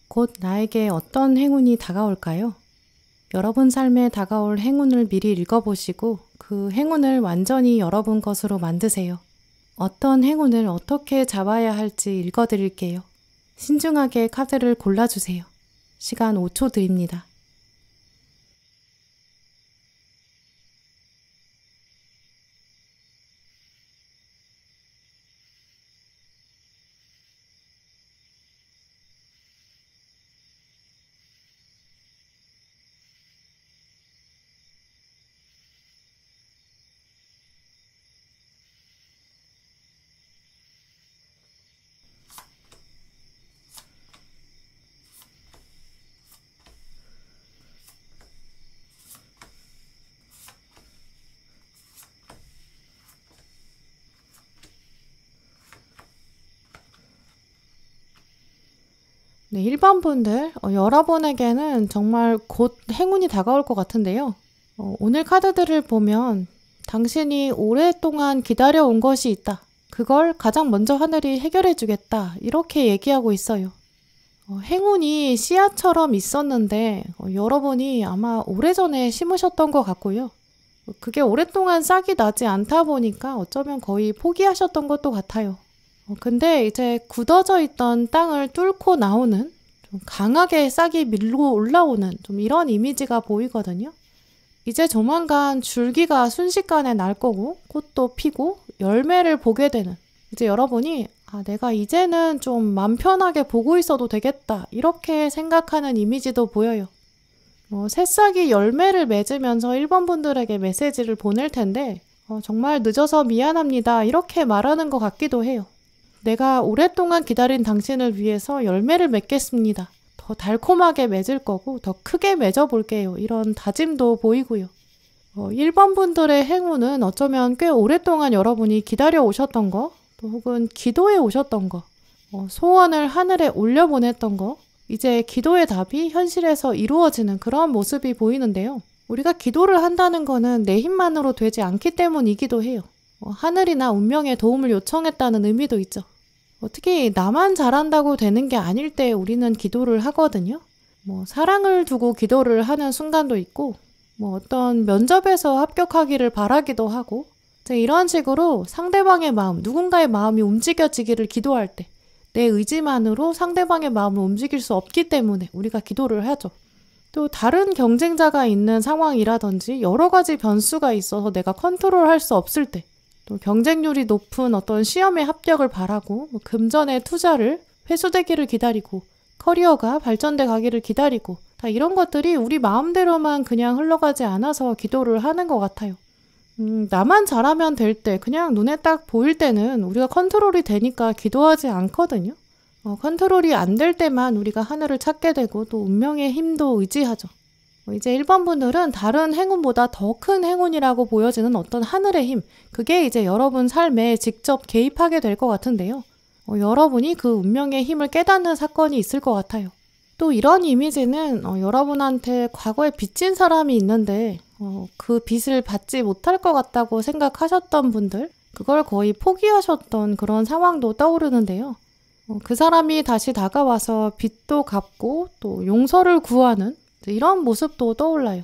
곧 나에게 어떤 행운이 다가올까요? 여러분 삶에 다가올 행운을 미리 읽어보시고 그 행운을 완전히 여러분 것으로 만드세요. 어떤 행운을 어떻게 잡아야 할지 읽어드릴게요. 신중하게 카드를 골라주세요. 시간 5초 드립니다. 네, 1번 분들, 여러분에게는 정말 곧 행운이 다가올 것 같은데요. 오늘 카드들을 보면 당신이 오랫동안 기다려온 것이 있다. 그걸 가장 먼저 하늘이 해결해 주겠다. 이렇게 얘기하고 있어요. 행운이 씨앗처럼 있었는데 여러분이 아마 오래전에 심으셨던 것 같고요. 그게 오랫동안 싹이 나지 않다 보니까 어쩌면 거의 포기하셨던 것도 같아요. 근데 이제 굳어져 있던 땅을 뚫고 나오는 좀 강하게 싹이 밀고 올라오는 좀 이런 이미지가 보이거든요. 이제 조만간 줄기가 순식간에 날 거고 꽃도 피고 열매를 보게 되는 이제 여러분이 내가 이제는 좀 맘 편하게 보고 있어도 되겠다 이렇게 생각하는 이미지도 보여요. 새싹이 열매를 맺으면서 1번 분들에게 메시지를 보낼 텐데 정말 늦어서 미안합니다 이렇게 말하는 것 같기도 해요. 내가 오랫동안 기다린 당신을 위해서 열매를 맺겠습니다. 더 달콤하게 맺을 거고 더 크게 맺어볼게요. 이런 다짐도 보이고요. 1번 분들의 행운은 어쩌면 꽤 오랫동안 여러분이 기다려 오셨던 거, 또 혹은 기도해 오셨던 거, 소원을 하늘에 올려보냈던 거, 이제 기도의 답이 현실에서 이루어지는 그런 모습이 보이는데요. 우리가 기도를 한다는 거는 내 힘만으로 되지 않기 때문이기도 해요. 하늘이나 운명의 도움을 요청했다는 의미도 있죠. 특히 나만 잘한다고 되는 게 아닐 때 우리는 기도를 하거든요. 사랑을 두고 기도를 하는 순간도 있고, 어떤 면접에서 합격하기를 바라기도 하고, 이제 이런 식으로 상대방의 마음, 누군가의 마음이 움직여지기를 기도할 때, 내 의지만으로 상대방의 마음을 움직일 수 없기 때문에 우리가 기도를 하죠. 또 다른 경쟁자가 있는 상황이라든지 여러 가지 변수가 있어서 내가 컨트롤할 수 없을 때, 또 경쟁률이 높은 어떤 시험에 합격을 바라고 금전의 투자를 회수되기를 기다리고 커리어가 발전돼 가기를 기다리고 다 이런 것들이 우리 마음대로만 그냥 흘러가지 않아서 기도를 하는 것 같아요. 나만 잘하면 될 때, 그냥 눈에 딱 보일 때는 우리가 컨트롤이 되니까 기도하지 않거든요. 컨트롤이 안 될 때만 우리가 하늘을 찾게 되고 또 운명의 힘도 의지하죠. 이제 1번 분들은 다른 행운보다 더 큰 행운이라고 보여지는 어떤 하늘의 힘, 그게 이제 여러분 삶에 직접 개입하게 될 것 같은데요. 여러분이 그 운명의 힘을 깨닫는 사건이 있을 것 같아요. 또 이런 이미지는 여러분한테 과거에 빚진 사람이 있는데 그 빚을 받지 못할 것 같다고 생각하셨던 분들, 그걸 거의 포기하셨던 그런 상황도 떠오르는데요. 그 사람이 다시 다가와서 빚도 갚고 또 용서를 구하는 이런 모습도 떠올라요.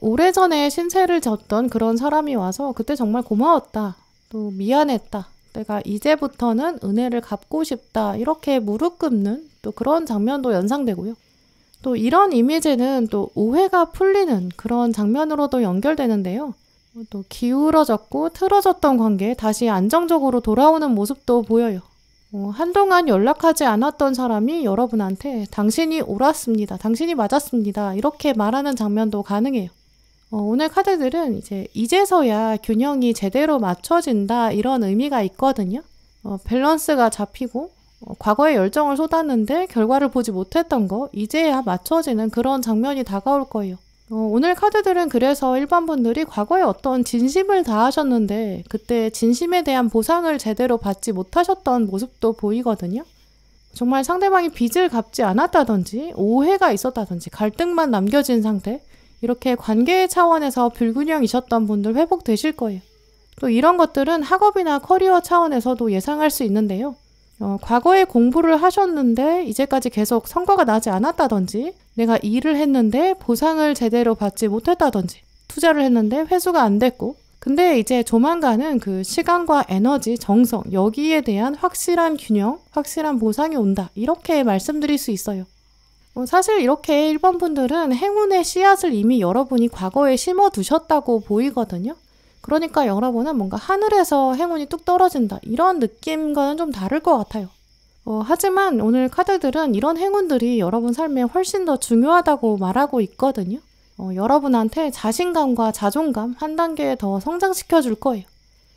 오래전에 신세를 졌던 그런 사람이 와서 그때 정말 고마웠다, 또 미안했다, 내가 이제부터는 은혜를 갚고 싶다, 이렇게 무릎 꿇는 또 그런 장면도 연상되고요. 또 이런 이미지는 또 오해가 풀리는 그런 장면으로도 연결되는데요. 또 기울어졌고 틀어졌던 관계 다시 안정적으로 돌아오는 모습도 보여요. 한동안 연락하지 않았던 사람이 여러분한테 당신이 옳았습니다, 당신이 맞았습니다, 이렇게 말하는 장면도 가능해요. 오늘 카드들은 이제서야 균형이 제대로 맞춰진다, 이런 의미가 있거든요. 밸런스가 잡히고 과거에 열정을 쏟았는데 결과를 보지 못했던 거 이제야 맞춰지는 그런 장면이 다가올 거예요. 오늘 카드들은 그래서 1번 분들이 과거에 어떤 진심을 다하셨는데 그때 진심에 대한 보상을 제대로 받지 못하셨던 모습도 보이거든요. 정말 상대방이 빚을 갚지 않았다든지 오해가 있었다든지 갈등만 남겨진 상태, 이렇게 관계 차원에서 불균형이셨던 분들 회복되실 거예요. 또 이런 것들은 학업이나 커리어 차원에서도 예상할 수 있는데요. 과거에 공부를 하셨는데 이제까지 계속 성과가 나지 않았다든지, 내가 일을 했는데 보상을 제대로 받지 못했다든지, 투자를 했는데 회수가 안 됐고, 근데 이제 조만간은 그 시간과 에너지, 정성, 여기에 대한 확실한 균형, 확실한 보상이 온다, 이렇게 말씀드릴 수 있어요. 사실 이렇게 1번 분들은 행운의 씨앗을 이미 여러분이 과거에 심어두셨다고 보이거든요. 그러니까 여러분은 뭔가 하늘에서 행운이 뚝 떨어진다, 이런 느낌과는 좀 다를 것 같아요. 하지만 오늘 카드들은 이런 행운들이 여러분 삶에 훨씬 더 중요하다고 말하고 있거든요. 여러분한테 자신감과 자존감 한 단계 더 성장시켜 줄 거예요.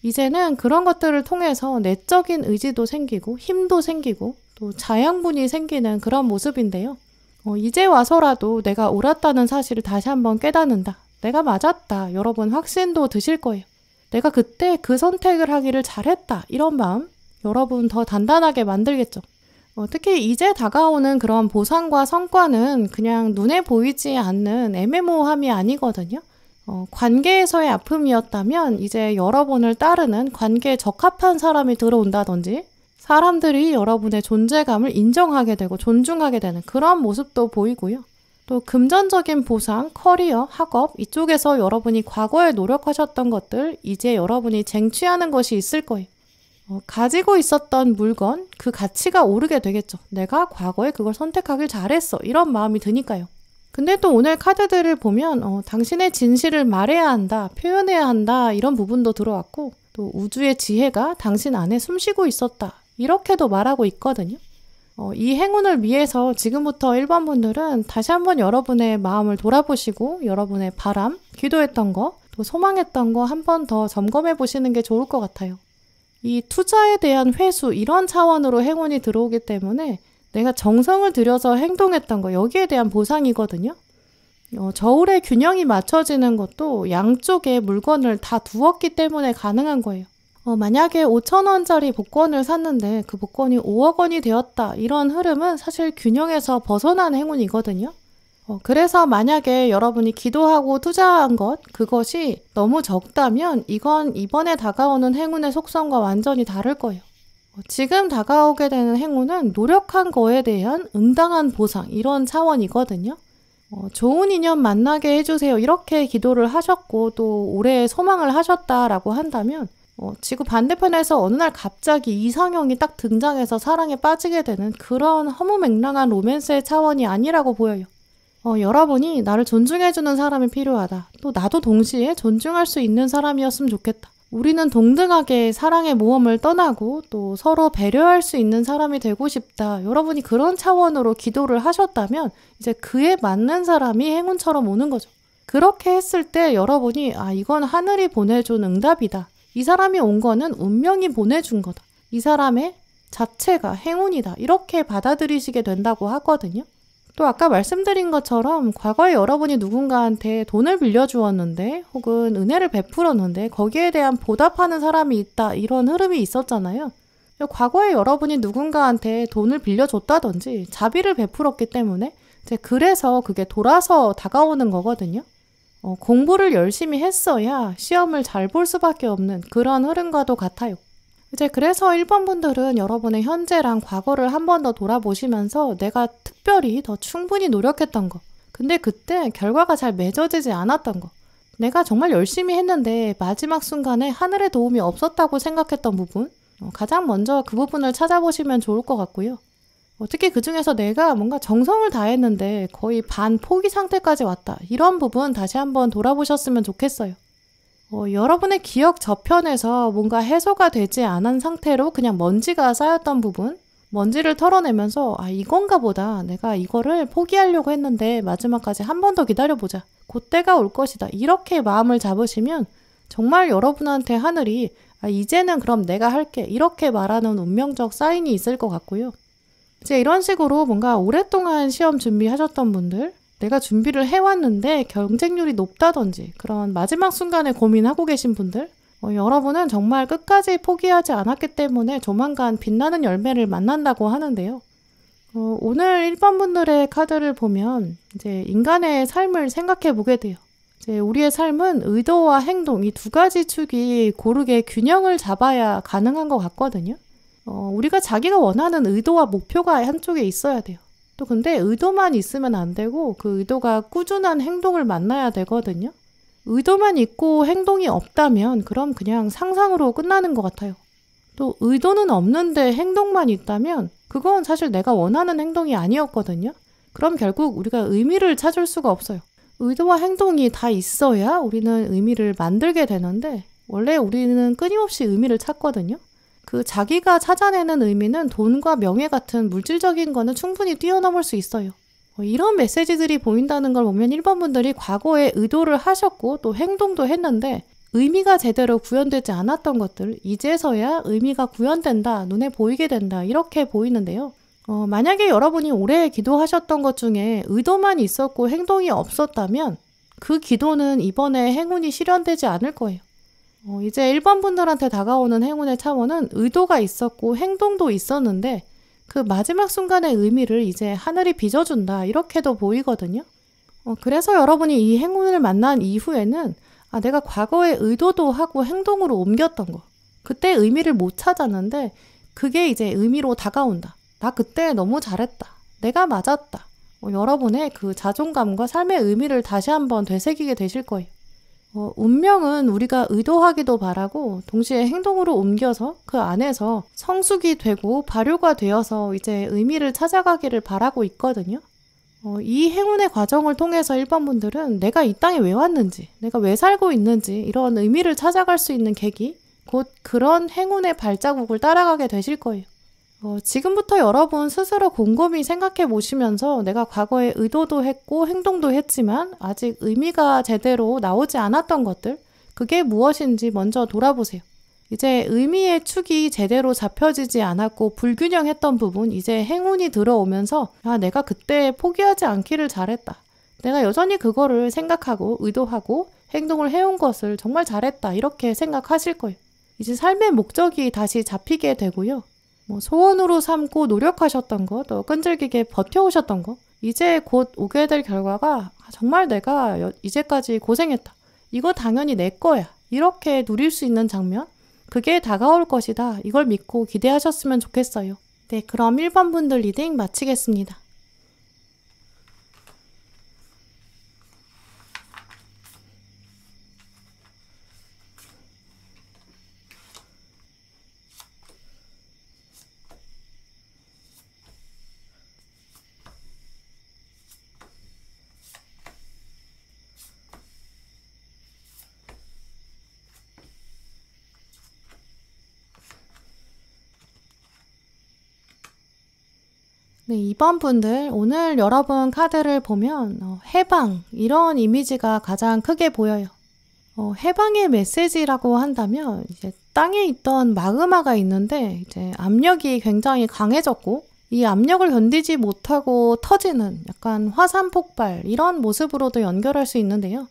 이제는 그런 것들을 통해서 내적인 의지도 생기고 힘도 생기고 또 자양분이 생기는 그런 모습인데요. 이제 와서라도 내가 옳았다는 사실을 다시 한번 깨닫는다, 내가 맞았다, 여러분 확신도 드실 거예요. 내가 그때 그 선택을 하기를 잘했다, 이런 마음 여러분 더 단단하게 만들겠죠. 특히 이제 다가오는 그런 보상과 성과는 그냥 눈에 보이지 않는 애매모호함이 아니거든요. 관계에서의 아픔이었다면 이제 여러분을 따르는 관계에 적합한 사람이 들어온다든지, 사람들이 여러분의 존재감을 인정하게 되고 존중하게 되는 그런 모습도 보이고요. 또 금전적인 보상, 커리어, 학업, 이쪽에서 여러분이 과거에 노력하셨던 것들, 이제 여러분이 쟁취하는 것이 있을 거예요. 가지고 있었던 물건, 그 가치가 오르게 되겠죠. 내가 과거에 그걸 선택하길 잘했어, 이런 마음이 드니까요. 근데 또 오늘 카드들을 보면 당신의 진실을 말해야 한다, 표현해야 한다, 이런 부분도 들어왔고, 또 우주의 지혜가 당신 안에 숨쉬고 있었다, 이렇게도 말하고 있거든요. 이 행운을 위해서 지금부터 1번 분들은 다시 한번 여러분의 마음을 돌아보시고 여러분의 바람, 기도했던 거, 또 소망했던 거 한 번 더 점검해 보시는 게 좋을 것 같아요. 이 투자에 대한 회수, 이런 차원으로 행운이 들어오기 때문에 내가 정성을 들여서 행동했던 거, 여기에 대한 보상이거든요. 저울의 균형이 맞춰지는 것도 양쪽에 물건을 다 두었기 때문에 가능한 거예요. 만약에 5,000원짜리 복권을 샀는데 그 복권이 5억 원이 되었다, 이런 흐름은 사실 균형에서 벗어난 행운이거든요. 그래서 만약에 여러분이 기도하고 투자한 것, 그것이 너무 적다면 이건 이번에 다가오는 행운의 속성과 완전히 다를 거예요. 지금 다가오게 되는 행운은 노력한 거에 대한 응당한 보상, 이런 차원이거든요. 좋은 인연 만나게 해주세요, 이렇게 기도를 하셨고 또 올해 소망을 하셨다라고 한다면 지구 반대편에서 어느 날 갑자기 이상형이 딱 등장해서 사랑에 빠지게 되는 그런 허무맹랑한 로맨스의 차원이 아니라고 보여요. 여러분이 나를 존중해주는 사람이 필요하다. 또 나도 동시에 존중할 수 있는 사람이었으면 좋겠다. 우리는 동등하게 사랑의 모험을 떠나고 또 서로 배려할 수 있는 사람이 되고 싶다. 여러분이 그런 차원으로 기도를 하셨다면 이제 그에 맞는 사람이 행운처럼 오는 거죠. 그렇게 했을 때 여러분이 이건 하늘이 보내준 응답이다. 이 사람이 온 거는 운명이 보내준 거다. 이 사람의 자체가 행운이다. 이렇게 받아들이시게 된다고 하거든요. 또 아까 말씀드린 것처럼 과거에 여러분이 누군가한테 돈을 빌려주었는데 혹은 은혜를 베풀었는데 거기에 대한 보답하는 사람이 있다, 이런 흐름이 있었잖아요. 과거에 여러분이 누군가한테 돈을 빌려줬다든지 자비를 베풀었기 때문에 이제 그래서 그게 돌아서 다가오는 거거든요. 공부를 열심히 했어야 시험을 잘 볼 수밖에 없는 그런 흐름과도 같아요. 이제 그래서 1번 분들은 여러분의 현재랑 과거를 한 번 더 돌아보시면서 내가 특별히 더 충분히 노력했던 거, 근데 그때 결과가 잘 맺어지지 않았던 거, 내가 정말 열심히 했는데 마지막 순간에 하늘의 도움이 없었다고 생각했던 부분, 가장 먼저 그 부분을 찾아보시면 좋을 것 같고요. 특히 그 중에서 내가 뭔가 정성을 다했는데 거의 반 포기 상태까지 왔다, 이런 부분 다시 한번 돌아보셨으면 좋겠어요. 여러분의 기억 저편에서 뭔가 해소가 되지 않은 상태로 그냥 먼지가 쌓였던 부분, 먼지를 털어내면서 이건가 보다, 내가 이거를 포기하려고 했는데 마지막까지 한 번 더 기다려보자, 그때가 올 것이다, 이렇게 마음을 잡으시면 정말 여러분한테 하늘이 이제는 그럼 내가 할게, 이렇게 말하는 운명적 사인이 있을 것 같고요. 이제 이런 식으로 뭔가 오랫동안 시험 준비하셨던 분들, 내가 준비를 해왔는데 경쟁률이 높다든지 그런 마지막 순간에 고민하고 계신 분들, 여러분은 정말 끝까지 포기하지 않았기 때문에 조만간 빛나는 열매를 만난다고 하는데요. 오늘 1번 분들의 카드를 보면 이제 인간의 삶을 생각해 보게 돼요. 이제 우리의 삶은 의도와 행동, 이 두 가지 축이 고르게 균형을 잡아야 가능한 것 같거든요. 우리가 자기가 원하는 의도와 목표가 한쪽에 있어야 돼요. 또 근데 의도만 있으면 안 되고 그 의도가 꾸준한 행동을 만나야 되거든요. 의도만 있고 행동이 없다면 그럼 그냥 상상으로 끝나는 것 같아요. 또 의도는 없는데 행동만 있다면 그건 사실 내가 원하는 행동이 아니었거든요. 그럼 결국 우리가 의미를 찾을 수가 없어요. 의도와 행동이 다 있어야 우리는 의미를 만들게 되는데 원래 우리는 끊임없이 의미를 찾거든요. 그 자기가 찾아내는 의미는 돈과 명예 같은 물질적인 거는 충분히 뛰어넘을 수 있어요. 이런 메시지들이 보인다는 걸 보면 1번 분들이 과거에 의도를 하셨고 또 행동도 했는데 의미가 제대로 구현되지 않았던 것들, 이제서야 의미가 구현된다, 눈에 보이게 된다, 이렇게 보이는데요. 만약에 여러분이 오래 기도하셨던 것 중에 의도만 있었고 행동이 없었다면 그 기도는 이번에 행운이 실현되지 않을 거예요. 이제 1번 분들한테 다가오는 행운의 차원은 의도가 있었고 행동도 있었는데 그 마지막 순간의 의미를 이제 하늘이 빚어준다, 이렇게도 보이거든요. 그래서 여러분이 이 행운을 만난 이후에는 내가 과거에 의도도 하고 행동으로 옮겼던 거, 그때 의미를 못 찾았는데 그게 이제 의미로 다가온다. 나 그때 너무 잘했다. 내가 맞았다. 여러분의 그 자존감과 삶의 의미를 다시 한번 되새기게 되실 거예요. 운명은 우리가 의도하기도 바라고 동시에 행동으로 옮겨서 그 안에서 성숙이 되고 발효가 되어서 이제 의미를 찾아가기를 바라고 있거든요. 이 행운의 과정을 통해서 1번 분들은 내가 이 땅에 왜 왔는지, 내가 왜 살고 있는지 이런 의미를 찾아갈 수 있는 계기, 곧 그런 행운의 발자국을 따라가게 되실 거예요. 지금부터 여러분 스스로 곰곰이 생각해 보시면서 내가 과거에 의도도 했고 행동도 했지만 아직 의미가 제대로 나오지 않았던 것들, 그게 무엇인지 먼저 돌아보세요. 이제 의미의 축이 제대로 잡혀지지 않았고 불균형했던 부분, 이제 행운이 들어오면서 내가 그때 포기하지 않기를 잘했다. 내가 여전히 그거를 생각하고 의도하고 행동을 해온 것을 정말 잘했다, 이렇게 생각하실 거예요. 이제 삶의 목적이 다시 잡히게 되고요. 소원으로 삼고 노력하셨던 거, 또 끈질기게 버텨오셨던 거, 이제 곧 오게 될 결과가 정말 내가 이제까지 고생했다, 이거 당연히 내 거야, 이렇게 누릴 수 있는 장면, 그게 다가올 것이다. 이걸 믿고 기대하셨으면 좋겠어요. 네, 그럼 1번 분들 리딩 마치겠습니다. 네, 2번 분들 오늘 여러분 카드를 보면 해방 이런 이미지가 가장 크게 보여요. 해방의 메시지라고 한다면 이제 땅에 있던 마그마가 있는데 이제 압력이 굉장히 강해졌고 이 압력을 견디지 못하고 터지는 약간 화산 폭발 이런 모습으로도 연결할 수 있는데요.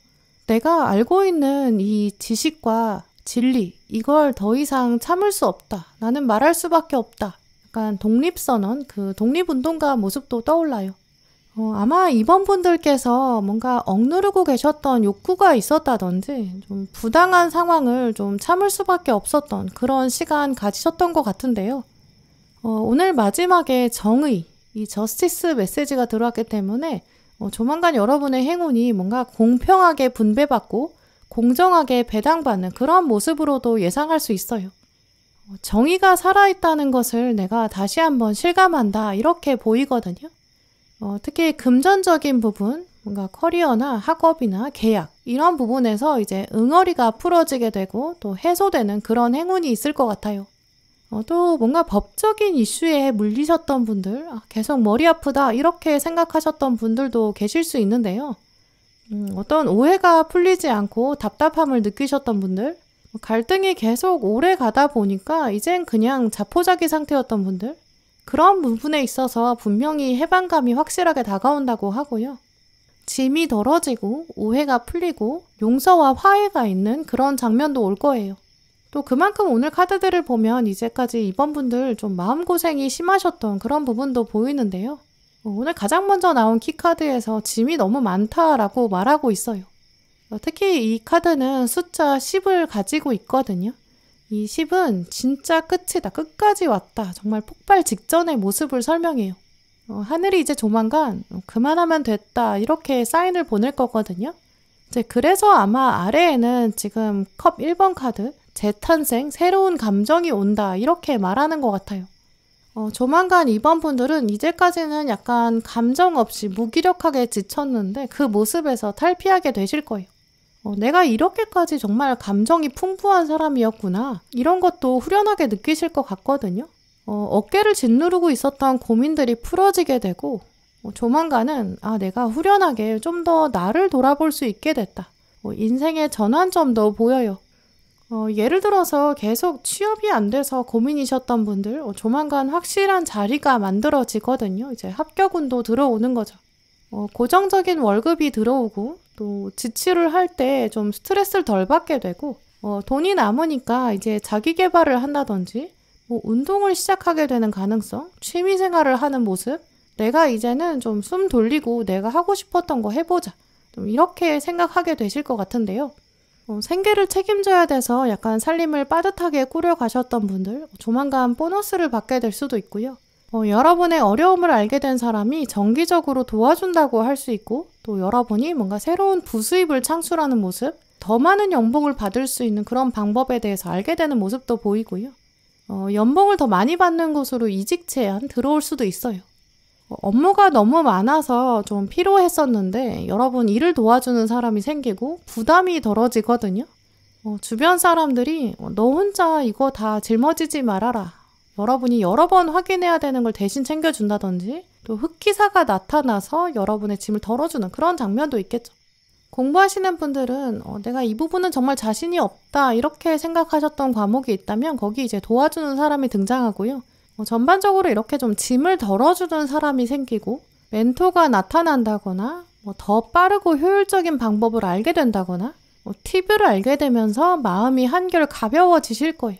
내가 알고 있는 이 지식과 진리 이걸 더 이상 참을 수 없다. 나는 말할 수밖에 없다. 약간 독립선언, 그 독립운동가 모습도 떠올라요. 아마 이번 분들께서 뭔가 억누르고 계셨던 욕구가 있었다든지 좀 부당한 상황을 좀 참을 수밖에 없었던 그런 시간 가지셨던 것 같은데요. 오늘 마지막에 정의, 이 저스티스 메시지가 들어왔기 때문에 조만간 여러분의 행운이 뭔가 공평하게 분배받고 공정하게 배당받는 그런 모습으로도 예상할 수 있어요. 정의가 살아있다는 것을 내가 다시 한번 실감한다 이렇게 보이거든요. 특히 금전적인 부분, 뭔가 커리어나 학업이나 계약 이런 부분에서 이제 응어리가 풀어지게 되고 또 해소되는 그런 행운이 있을 것 같아요. 또 뭔가 법적인 이슈에 물리셨던 분들, 계속 머리 아프다 이렇게 생각하셨던 분들도 계실 수 있는데요. 어떤 오해가 풀리지 않고 답답함을 느끼셨던 분들, 갈등이 계속 오래 가다 보니까 이젠 그냥 자포자기 상태였던 분들, 그런 부분에 있어서 분명히 해방감이 확실하게 다가온다고 하고요. 짐이 덜어지고 오해가 풀리고 용서와 화해가 있는 그런 장면도 올 거예요. 또 그만큼 오늘 카드들을 보면 이제까지 이번 분들 좀 마음고생이 심하셨던 그런 부분도 보이는데요. 오늘 가장 먼저 나온 키카드에서 짐이 너무 많다라고 말하고 있어요. 특히 이 카드는 숫자 10을 가지고 있거든요. 이 10은 진짜 끝이다. 끝까지 왔다. 정말 폭발 직전의 모습을 설명해요. 하늘이 이제 조만간 그만하면 됐다. 이렇게 사인을 보낼 거거든요. 이제 그래서 아마 아래에는 지금 컵 1번 카드 재탄생, 새로운 감정이 온다. 이렇게 말하는 것 같아요. 조만간 이번 분들은 이제까지는 약간 감정 없이 무기력하게 지쳤는데 그 모습에서 탈피하게 되실 거예요. 내가 이렇게까지 정말 감정이 풍부한 사람이었구나. 이런 것도 후련하게 느끼실 것 같거든요. 어깨를 짓누르고 있었던 고민들이 풀어지게 되고 조만간은 내가 후련하게 좀 더 나를 돌아볼 수 있게 됐다. 인생의 전환점도 보여요. 예를 들어서 계속 취업이 안 돼서 고민이셨던 분들 조만간 확실한 자리가 만들어지거든요. 이제 합격운도 들어오는 거죠. 고정적인 월급이 들어오고 또 지출을 할 때 좀 스트레스를 덜 받게 되고 돈이 남으니까 이제 자기 개발을 한다든지 운동을 시작하게 되는 가능성, 취미 생활을 하는 모습, 내가 이제는 좀 숨 돌리고 내가 하고 싶었던 거 해보자. 좀 이렇게 생각하게 되실 것 같은데요. 생계를 책임져야 돼서 약간 살림을 빠듯하게 꾸려가셨던 분들 조만간 보너스를 받게 될 수도 있고요. 여러분의 어려움을 알게 된 사람이 정기적으로 도와준다고 할 수 있고 또 여러분이 뭔가 새로운 부수입을 창출하는 모습, 더 많은 연봉을 받을 수 있는 그런 방법에 대해서 알게 되는 모습도 보이고요. 연봉을 더 많이 받는 곳으로 이직 제안 들어올 수도 있어요. 업무가 너무 많아서 좀 피로했었는데 여러분 일을 도와주는 사람이 생기고 부담이 덜어지거든요. 주변 사람들이 너 혼자 이거 다 짊어지지 말아라. 여러분이 여러 번 확인해야 되는 걸 대신 챙겨준다든지 또 흑기사가 나타나서 여러분의 짐을 덜어주는 그런 장면도 있겠죠. 공부하시는 분들은 내가 이 부분은 정말 자신이 없다 이렇게 생각하셨던 과목이 있다면 거기 이제 도와주는 사람이 등장하고요. 전반적으로 이렇게 좀 짐을 덜어주는 사람이 생기고 멘토가 나타난다거나 더 빠르고 효율적인 방법을 알게 된다거나 팁을 알게 되면서 마음이 한결 가벼워지실 거예요.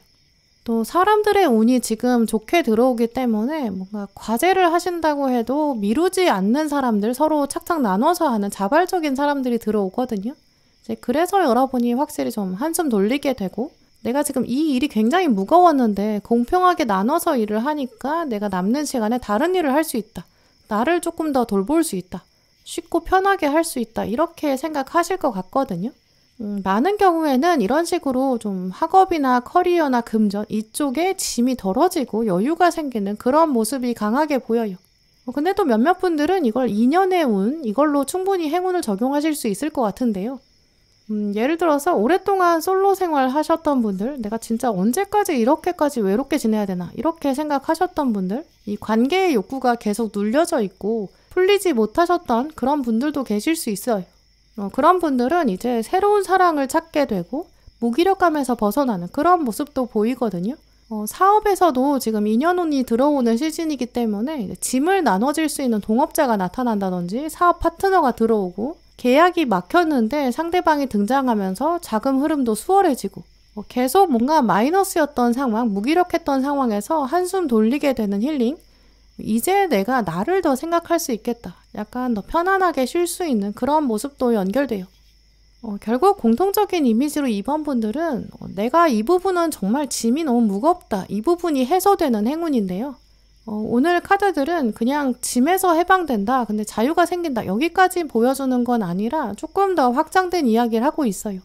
또 사람들의 운이 지금 좋게 들어오기 때문에 뭔가 과제를 하신다고 해도 미루지 않는 사람들, 서로 착착 나눠서 하는 자발적인 사람들이 들어오거든요. 이제 그래서 여러분이 확실히 좀 한숨 돌리게 되고 내가 지금 이 일이 굉장히 무거웠는데 공평하게 나눠서 일을 하니까 내가 남는 시간에 다른 일을 할 수 있다. 나를 조금 더 돌볼 수 있다. 쉽고 편하게 할 수 있다. 이렇게 생각하실 것 같거든요. 많은 경우에는 이런 식으로 좀 학업이나 커리어나 금전 이쪽에 짐이 덜어지고 여유가 생기는 그런 모습이 강하게 보여요. 근데 또 몇몇 분들은 이걸 인연의 운, 이걸로 충분히 행운을 적용하실 수 있을 것 같은데요. 예를 들어서 오랫동안 솔로 생활 하셨던 분들, 내가 진짜 언제까지 이렇게까지 외롭게 지내야 되나 이렇게 생각하셨던 분들, 이 관계의 욕구가 계속 눌려져 있고 풀리지 못하셨던 그런 분들도 계실 수 있어요. 그런 분들은 이제 새로운 사랑을 찾게 되고 무기력감에서 벗어나는 그런 모습도 보이거든요. 사업에서도 지금 인연운이 들어오는 시즌이기 때문에 짐을 나눠질 수 있는 동업자가 나타난다든지 사업 파트너가 들어오고 계약이 막혔는데 상대방이 등장하면서 자금 흐름도 수월해지고 계속 뭔가 마이너스였던 상황, 무기력했던 상황에서 한숨 돌리게 되는 힐링. 이제 내가 나를 더 생각할 수 있겠다. 약간 더 편안하게 쉴 수 있는 그런 모습도 연결돼요. 결국 공통적인 이미지로 2번 분들은 내가 이 부분은 정말 짐이 너무 무겁다. 이 부분이 해소되는 행운인데요. 오늘 카드들은 그냥 짐에서 해방된다. 근데 자유가 생긴다. 여기까지 보여주는 건 아니라 조금 더 확장된 이야기를 하고 있어요.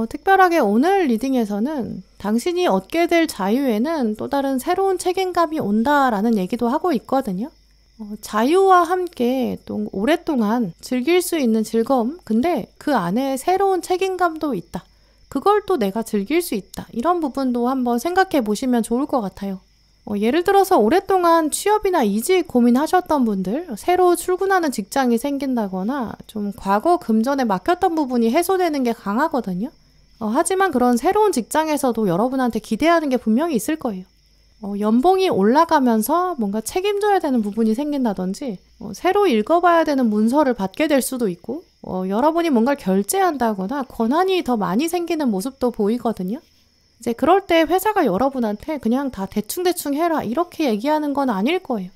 특별하게 오늘 리딩에서는 당신이 얻게 될 자유에는 또 다른 새로운 책임감이 온다라는 얘기도 하고 있거든요. 자유와 함께 또 오랫동안 즐길 수 있는 즐거움, 근데 그 안에 새로운 책임감도 있다. 그걸 또 내가 즐길 수 있다. 이런 부분도 한번 생각해 보시면 좋을 것 같아요. 예를 들어서 오랫동안 취업이나 이직 고민하셨던 분들, 새로 출근하는 직장이 생긴다거나 좀 과거 금전에 막혔던 부분이 해소되는 게 강하거든요. 하지만 그런 새로운 직장에서도 여러분한테 기대하는 게 분명히 있을 거예요. 연봉이 올라가면서 뭔가 책임져야 되는 부분이 생긴다든지 새로 읽어봐야 되는 문서를 받게 될 수도 있고 여러분이 뭔가를 결제한다거나 권한이 더 많이 생기는 모습도 보이거든요. 이제 그럴 때 회사가 여러분한테 그냥 다 대충대충 해라 이렇게 얘기하는 건 아닐 거예요.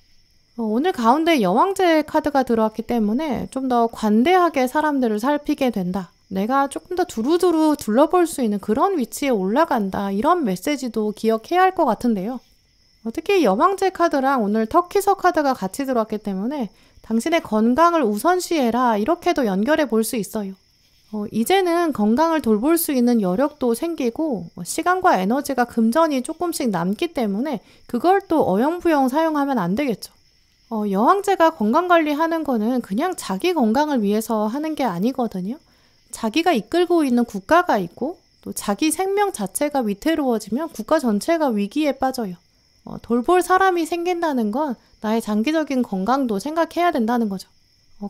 오늘 가운데 여왕제 카드가 들어왔기 때문에 좀 더 관대하게 사람들을 살피게 된다. 내가 조금 더 두루두루 둘러볼 수 있는 그런 위치에 올라간다. 이런 메시지도 기억해야 할 것 같은데요. 특히 여왕제 카드랑 오늘 터키서 카드가 같이 들어왔기 때문에 당신의 건강을 우선시해라. 이렇게도 연결해 볼 수 있어요. 이제는 건강을 돌볼 수 있는 여력도 생기고 시간과 에너지가 금전이 조금씩 남기 때문에 그걸 또 어영부영 사용하면 안 되겠죠. 여왕제가 건강관리하는 거는 그냥 자기 건강을 위해서 하는 게 아니거든요. 자기가 이끌고 있는 국가가 있고 또 자기 생명 자체가 위태로워지면 국가 전체가 위기에 빠져요. 돌볼 사람이 생긴다는 건 나의 장기적인 건강도 생각해야 된다는 거죠.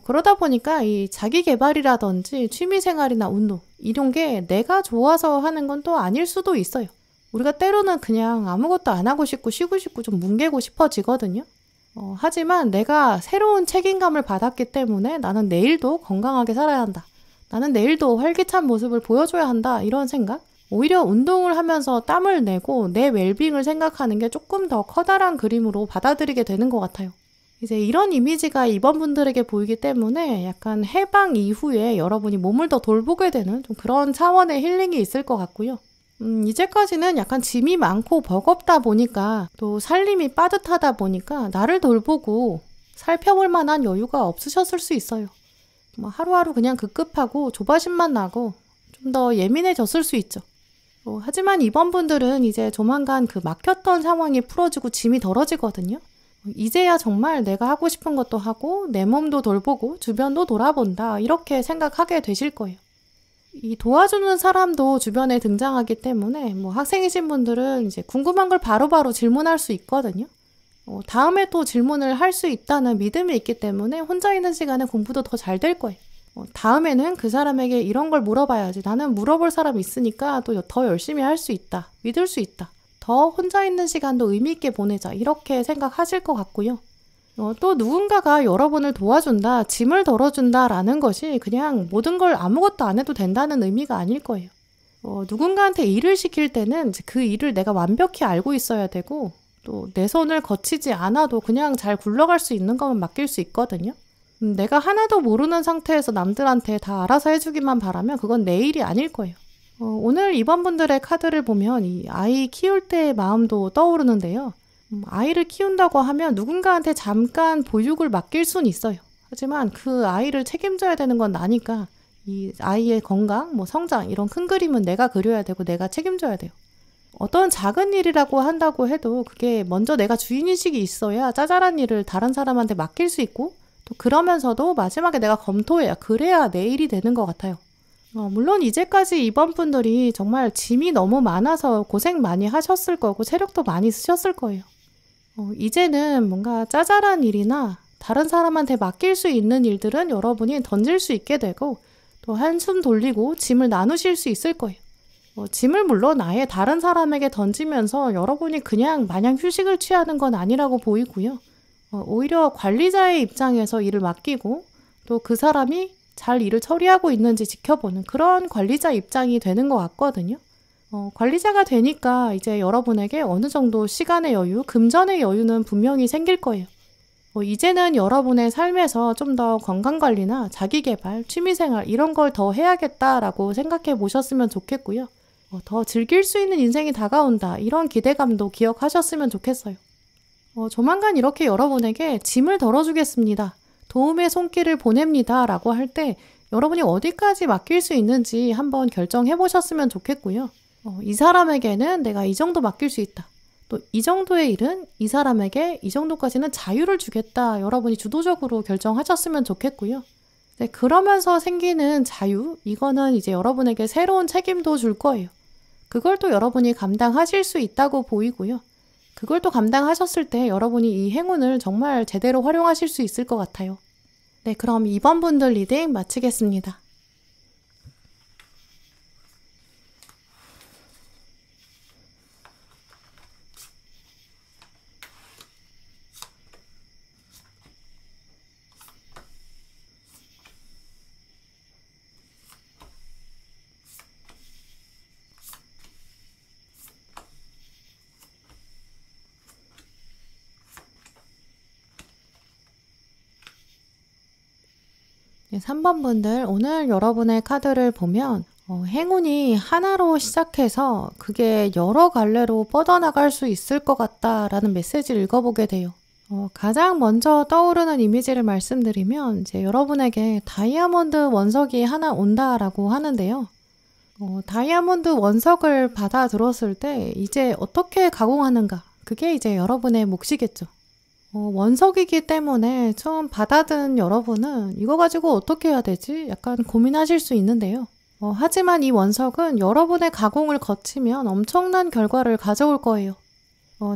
그러다 보니까 이 자기 개발이라든지 취미생활이나 운동 이런 게 내가 좋아서 하는 건 또 아닐 수도 있어요. 우리가 때로는 그냥 아무것도 안 하고 싶고 쉬고 싶고 좀 뭉개고 싶어지거든요. 하지만 내가 새로운 책임감을 받았기 때문에 나는 내일도 건강하게 살아야 한다. 나는 내일도 활기찬 모습을 보여줘야 한다. 이런 생각? 오히려 운동을 하면서 땀을 내고 내 웰빙을 생각하는 게 조금 더 커다란 그림으로 받아들이게 되는 것 같아요. 이제 이런 이미지가 이번 분들에게 보이기 때문에 약간 해방 이후에 여러분이 몸을 더 돌보게 되는 좀 그런 차원의 힐링이 있을 것 같고요. 이제까지는 약간 짐이 많고 버겁다 보니까 또 살림이 빠듯하다 보니까 나를 돌보고 살펴볼 만한 여유가 없으셨을 수 있어요. 하루하루 그냥 급급하고 조바심만 나고 좀 더 예민해졌을 수 있죠. 하지만 이번 분들은 이제 조만간 그 막혔던 상황이 풀어지고 짐이 덜어지거든요. 이제야 정말 내가 하고 싶은 것도 하고 내 몸도 돌보고 주변도 돌아본다 이렇게 생각하게 되실 거예요. 이 도와주는 사람도 주변에 등장하기 때문에 학생이신 분들은 이제 궁금한 걸 바로바로 질문할 수 있거든요. 다음에 또 질문을 할 수 있다는 믿음이 있기 때문에 혼자 있는 시간에 공부도 더 잘 될 거예요. 다음에는 그 사람에게 이런 걸 물어봐야지. 나는 물어볼 사람이 있으니까 또 더 열심히 할 수 있다. 믿을 수 있다. 더 혼자 있는 시간도 의미 있게 보내자. 이렇게 생각하실 것 같고요. 또 누군가가 여러분을 도와준다, 짐을 덜어준다라는 것이 그냥 모든 걸 아무것도 안 해도 된다는 의미가 아닐 거예요. 누군가한테 일을 시킬 때는 그 일을 내가 완벽히 알고 있어야 되고 또 내 손을 거치지 않아도 그냥 잘 굴러갈 수 있는 것만 맡길 수 있거든요. 내가 하나도 모르는 상태에서 남들한테 다 알아서 해주기만 바라면 그건 내 일이 아닐 거예요. 오늘 2번 분들의 카드를 보면 이 아이 키울 때의 마음도 떠오르는데요. 아이를 키운다고 하면 누군가한테 잠깐 보육을 맡길 수는 있어요. 하지만 그 아이를 책임져야 되는 건 나니까 이 아이의 건강, 성장 이런 큰 그림은 내가 그려야 되고 내가 책임져야 돼요. 어떤 작은 일이라고 한다고 해도 그게 먼저 내가 주인의식이 있어야 짜잘한 일을 다른 사람한테 맡길 수 있고 또 그러면서도 마지막에 내가 검토해야 그래야 내 일이 되는 것 같아요. 물론 이제까지 이번 분들이 정말 짐이 너무 많아서 고생 많이 하셨을 거고 체력도 많이 쓰셨을 거예요. 이제는 뭔가 짜잘한 일이나 다른 사람한테 맡길 수 있는 일들은 여러분이 던질 수 있게 되고 또 한숨 돌리고 짐을 나누실 수 있을 거예요. 짐을 물론 아예 다른 사람에게 던지면서 여러분이 그냥 마냥 휴식을 취하는 건 아니라고 보이고요. 오히려 관리자의 입장에서 일을 맡기고 또 그 사람이 잘 일을 처리하고 있는지 지켜보는 그런 관리자 입장이 되는 것 같거든요. 관리자가 되니까 이제 여러분에게 어느 정도 시간의 여유, 금전의 여유는 분명히 생길 거예요. 이제는 여러분의 삶에서 좀 더 건강관리나 자기개발, 취미생활 이런 걸 더 해야겠다라고 생각해 보셨으면 좋겠고요. 더 즐길 수 있는 인생이 다가온다 이런 기대감도 기억하셨으면 좋겠어요. 조만간 이렇게 여러분에게 짐을 덜어주겠습니다. 도움의 손길을 보냅니다 라고 할 때 여러분이 어디까지 맡길 수 있는지 한번 결정해 보셨으면 좋겠고요. 이 사람에게는 내가 이 정도 맡길 수 있다. 또 이 정도의 일은 이 사람에게 이 정도까지는 자유를 주겠다. 여러분이 주도적으로 결정하셨으면 좋겠고요. 네, 그러면서 생기는 자유, 이거는 이제 여러분에게 새로운 책임도 줄 거예요. 그걸 또 여러분이 감당하실 수 있다고 보이고요. 그걸 또 감당하셨을 때 여러분이 이 행운을 정말 제대로 활용하실 수 있을 것 같아요. 네, 그럼 2번 분들 리딩 마치겠습니다. 네, 3번 분들 오늘 여러분의 카드를 보면 행운이 하나로 시작해서 그게 여러 갈래로 뻗어나갈 수 있을 것 같다라는 메시지를 읽어보게 돼요. 가장 먼저 떠오르는 이미지를 말씀드리면 이제 여러분에게 다이아몬드 원석이 하나 온다라고 하는데요. 다이아몬드 원석을 받아 들었을 때 이제 어떻게 가공하는가 그게 이제 여러분의 몫이겠죠. 원석이기 때문에 처음 받아든 여러분은 이거 가지고 어떻게 해야 되지? 약간 고민하실 수 있는데요. 하지만 이 원석은 여러분의 가공을 거치면 엄청난 결과를 가져올 거예요.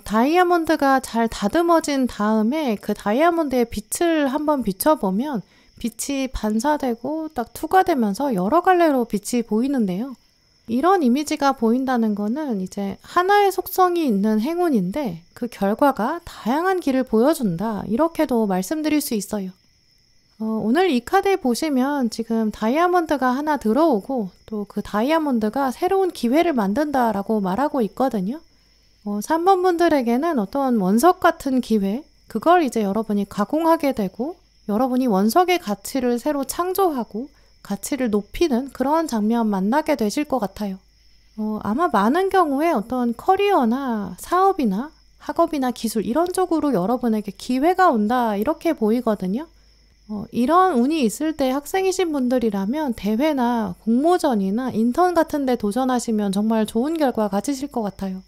다이아몬드가 잘 다듬어진 다음에 그 다이아몬드의 빛을 한번 비춰보면 빛이 반사되고 딱 투과되면서 여러 갈래로 빛이 보이는데요. 이런 이미지가 보인다는 거는 이제 하나의 속성이 있는 행운인데 그 결과가 다양한 길을 보여준다. 이렇게도 말씀드릴 수 있어요. 오늘 이 카드에 보시면 지금 다이아몬드가 하나 들어오고 또 그 다이아몬드가 새로운 기회를 만든다라고 말하고 있거든요. 3번 분들에게는 어떤 원석 같은 기회, 그걸 이제 여러분이 가공하게 되고 여러분이 원석의 가치를 새로 창조하고 가치를 높이는 그런 장면 만나게 되실 것 같아요. 아마 많은 경우에 어떤 커리어나 사업이나 학업이나 기술 이런 쪽으로 여러분에게 기회가 온다 이렇게 보이거든요. 이런 운이 있을 때 학생이신 분들이라면 대회나 공모전이나 인턴 같은 데 도전하시면 정말 좋은 결과 가지실 것 같아요.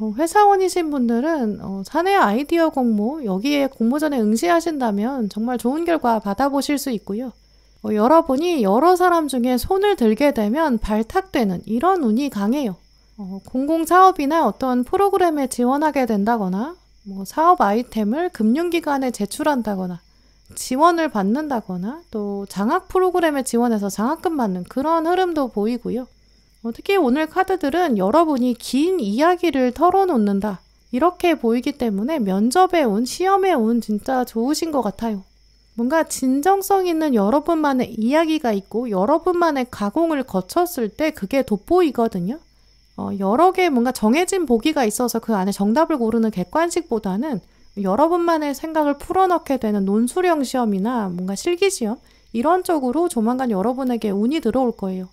회사원이신 분들은 사내 아이디어 공모, 여기에 공모전에 응시하신다면 정말 좋은 결과 받아보실 수 있고요. 여러분이 여러 사람 중에 손을 들게 되면 발탁되는 이런 운이 강해요. 공공사업이나 어떤 프로그램에 지원하게 된다거나 사업 아이템을 금융기관에 제출한다거나 지원을 받는다거나 또 장학 프로그램에 지원해서 장학금 받는 그런 흐름도 보이고요. 특히 오늘 카드들은 여러분이 긴 이야기를 털어놓는다 이렇게 보이기 때문에 면접에 운, 시험에 운 진짜 좋으신 것 같아요. 뭔가 진정성 있는 여러분만의 이야기가 있고 여러분만의 가공을 거쳤을 때 그게 돋보이거든요. 여러 개 뭔가 정해진 보기가 있어서 그 안에 정답을 고르는 객관식보다는 여러분만의 생각을 풀어넣게 되는 논술형 시험이나 뭔가 실기시험 이런 쪽으로 조만간 여러분에게 운이 들어올 거예요.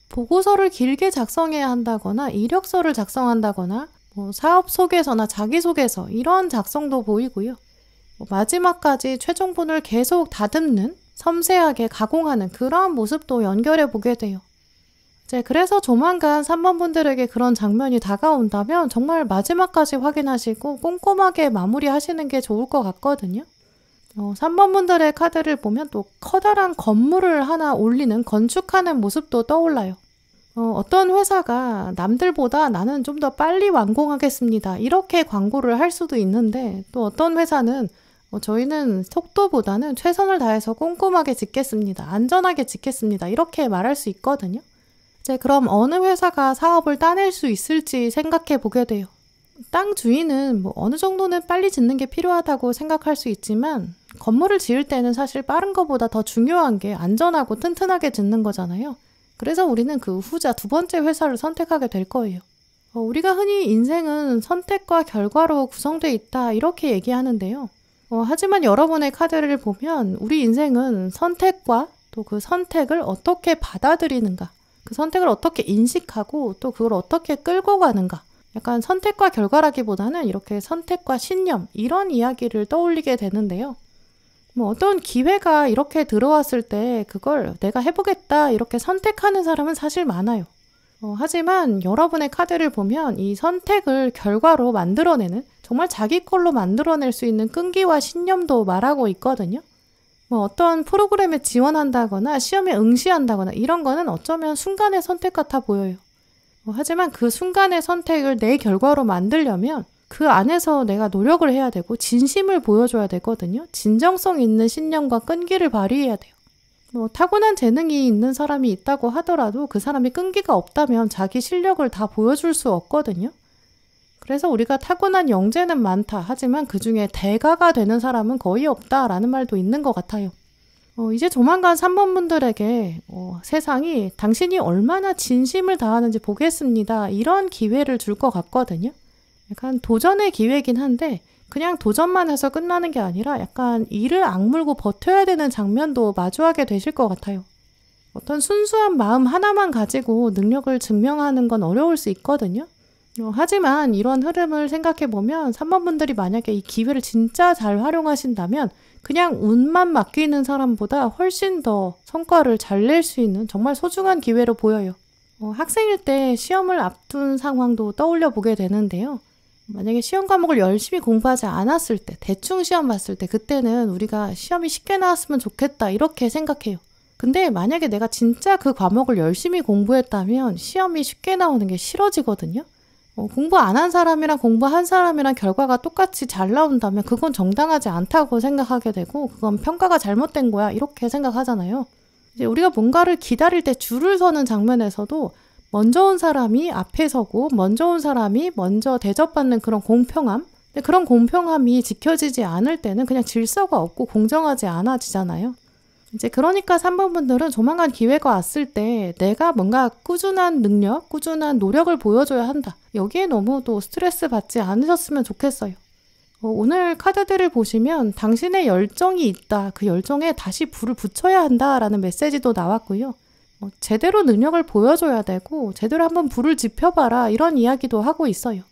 보고서를 길게 작성해야 한다거나 이력서를 작성한다거나 사업 소개서나 자기소개서 이런 작성도 보이고요. 마지막까지 최종본을 계속 다듬는, 섬세하게 가공하는 그런 모습도 연결해 보게 돼요. 그래서 조만간 3번 분들에게 그런 장면이 다가온다면 정말 마지막까지 확인하시고 꼼꼼하게 마무리하시는 게 좋을 것 같거든요. 3번 분들의 카드를 보면 또 커다란 건물을 하나 올리는, 건축하는 모습도 떠올라요. 어떤 회사가 남들보다 나는 좀 더 빨리 완공하겠습니다, 이렇게 광고를 할 수도 있는데, 또 어떤 회사는 저희는 속도보다는 최선을 다해서 꼼꼼하게 짓겠습니다, 안전하게 짓겠습니다, 이렇게 말할 수 있거든요. 그럼 어느 회사가 사업을 따낼 수 있을지 생각해 보게 돼요. 땅 주인은 어느 정도는 빨리 짓는 게 필요하다고 생각할 수 있지만, 건물을 지을 때는 사실 빠른 것보다 더 중요한 게 안전하고 튼튼하게 짓는 거잖아요. 그래서 우리는 그 후자, 두 번째 회사를 선택하게 될 거예요. 우리가 흔히 인생은 선택과 결과로 구성되어 있다, 이렇게 얘기하는데요. 하지만 여러분의 카드를 보면 우리 인생은 선택과 또 그 선택을 어떻게 받아들이는가, 그 선택을 어떻게 인식하고 또 그걸 어떻게 끌고 가는가, 약간 선택과 결과라기보다는 이렇게 선택과 신념, 이런 이야기를 떠올리게 되는데요. 어떤 기회가 이렇게 들어왔을 때 그걸 내가 해보겠다 이렇게 선택하는 사람은 사실 많아요. 하지만 여러분의 카드를 보면 이 선택을 결과로 만들어내는, 정말 자기 걸로 만들어낼 수 있는 끈기와 신념도 말하고 있거든요. 어떤 프로그램에 지원한다거나 시험에 응시한다거나 이런 거는 어쩌면 순간의 선택 같아 보여요. 하지만 그 순간의 선택을 내 결과로 만들려면 그 안에서 내가 노력을 해야 되고 진심을 보여줘야 되거든요. 진정성 있는 신념과 끈기를 발휘해야 돼요. 타고난 재능이 있는 사람이 있다고 하더라도 그 사람이 끈기가 없다면 자기 실력을 다 보여줄 수 없거든요. 그래서 우리가 타고난 영재는 많다, 하지만 그 중에 대가가 되는 사람은 거의 없다라는 말도 있는 것 같아요. 이제 조만간 3번 분들에게 세상이 당신이 얼마나 진심을 다하는지 보겠습니다, 이런 기회를 줄 것 같거든요. 약간 도전의 기회긴 한데 그냥 도전만 해서 끝나는 게 아니라 약간 이를 악물고 버텨야 되는 장면도 마주하게 되실 것 같아요. 어떤 순수한 마음 하나만 가지고 능력을 증명하는 건 어려울 수 있거든요. 하지만 이런 흐름을 생각해보면 3번 분들이 만약에 이 기회를 진짜 잘 활용하신다면 그냥 운만 맡기는 사람보다 훨씬 더 성과를 잘 낼 수 있는 정말 소중한 기회로 보여요. 학생일 때 시험을 앞둔 상황도 떠올려 보게 되는데요. 만약에 시험 과목을 열심히 공부하지 않았을 때, 대충 시험 봤을 때, 그때는 우리가 시험이 쉽게 나왔으면 좋겠다 이렇게 생각해요. 근데 만약에 내가 진짜 그 과목을 열심히 공부했다면 시험이 쉽게 나오는 게 싫어지거든요. 공부 안 한 사람이랑 공부한 사람이랑 결과가 똑같이 잘 나온다면 그건 정당하지 않다고 생각하게 되고, 그건 평가가 잘못된 거야 이렇게 생각하잖아요. 이제 우리가 뭔가를 기다릴 때 줄을 서는 장면에서도 먼저 온 사람이 앞에 서고 먼저 온 사람이 먼저 대접받는 그런 공평함, 근데 그런 공평함이 지켜지지 않을 때는 그냥 질서가 없고 공정하지 않아지잖아요. 이제 그러니까 3번 분들은 조만간 기회가 왔을 때 내가 뭔가 꾸준한 능력, 꾸준한 노력을 보여줘야 한다, 여기에 너무 또 스트레스 받지 않으셨으면 좋겠어요. 오늘 카드들을 보시면 당신의 열정이 있다, 그 열정에 다시 불을 붙여야 한다라는 메시지도 나왔고요. 제대로 능력을 보여줘야 되고 제대로 한번 불을 지펴봐라, 이런 이야기도 하고 있어요.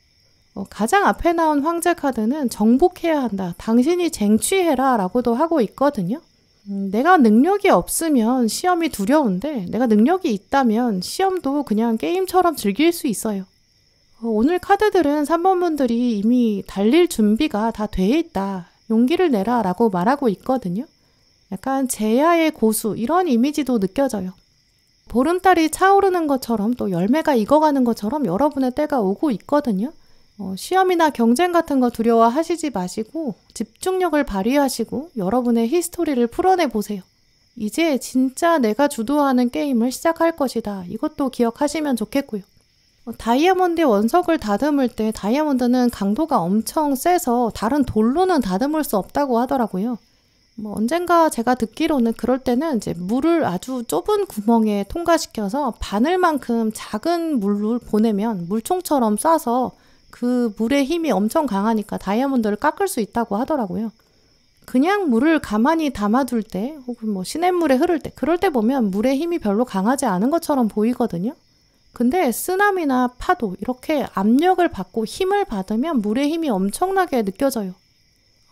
가장 앞에 나온 황제 카드는 정복해야 한다, 당신이 쟁취해라 라고도 하고 있거든요. 내가 능력이 없으면 시험이 두려운데 내가 능력이 있다면 시험도 그냥 게임처럼 즐길 수 있어요. 오늘 카드들은 3번 분들이 이미 달릴 준비가 다 돼 있다, 용기를 내라 라고 말하고 있거든요. 약간 제야의 고수, 이런 이미지도 느껴져요. 보름달이 차오르는 것처럼 또 열매가 익어가는 것처럼 여러분의 때가 오고 있거든요. 시험이나 경쟁 같은 거 두려워하시지 마시고 집중력을 발휘하시고 여러분의 히스토리를 풀어내 보세요. 이제 진짜 내가 주도하는 게임을 시작할 것이다, 이것도 기억하시면 좋겠고요. 다이아몬드의 원석을 다듬을 때 다이아몬드는 강도가 엄청 세서 다른 돌로는 다듬을 수 없다고 하더라고요. 언젠가 제가 듣기로는 그럴 때는 이제 물을 아주 좁은 구멍에 통과시켜서 바늘만큼 작은 물을 보내면 물총처럼 쏴서 그 물의 힘이 엄청 강하니까 다이아몬드를 깎을 수 있다고 하더라고요. 그냥 물을 가만히 담아둘 때 혹은 뭐 시냇물에 흐를 때 그럴 때 보면 물의 힘이 별로 강하지 않은 것처럼 보이거든요. 근데 쓰나미나 파도 이렇게 압력을 받고 힘을 받으면 물의 힘이 엄청나게 느껴져요.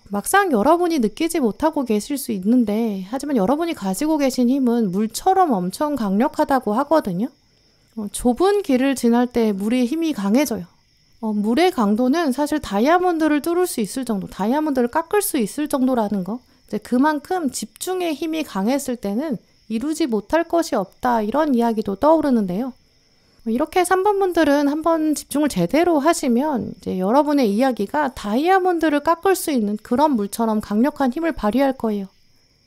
막상 여러분이 느끼지 못하고 계실 수 있는데 하지만 여러분이 가지고 계신 힘은 물처럼 엄청 강력하다고 하거든요. 좁은 길을 지날 때 물의 힘이 강해져요. 물의 강도는 사실 다이아몬드를 뚫을 수 있을 정도, 다이아몬드를 깎을 수 있을 정도라는 거. 이제 그만큼 집중의 힘이 강했을 때는 이루지 못할 것이 없다 이런 이야기도 떠오르는데요. 이렇게 3번 분들은 한번 집중을 제대로 하시면 이제 여러분의 이야기가 다이아몬드를 깎을 수 있는 그런 물처럼 강력한 힘을 발휘할 거예요.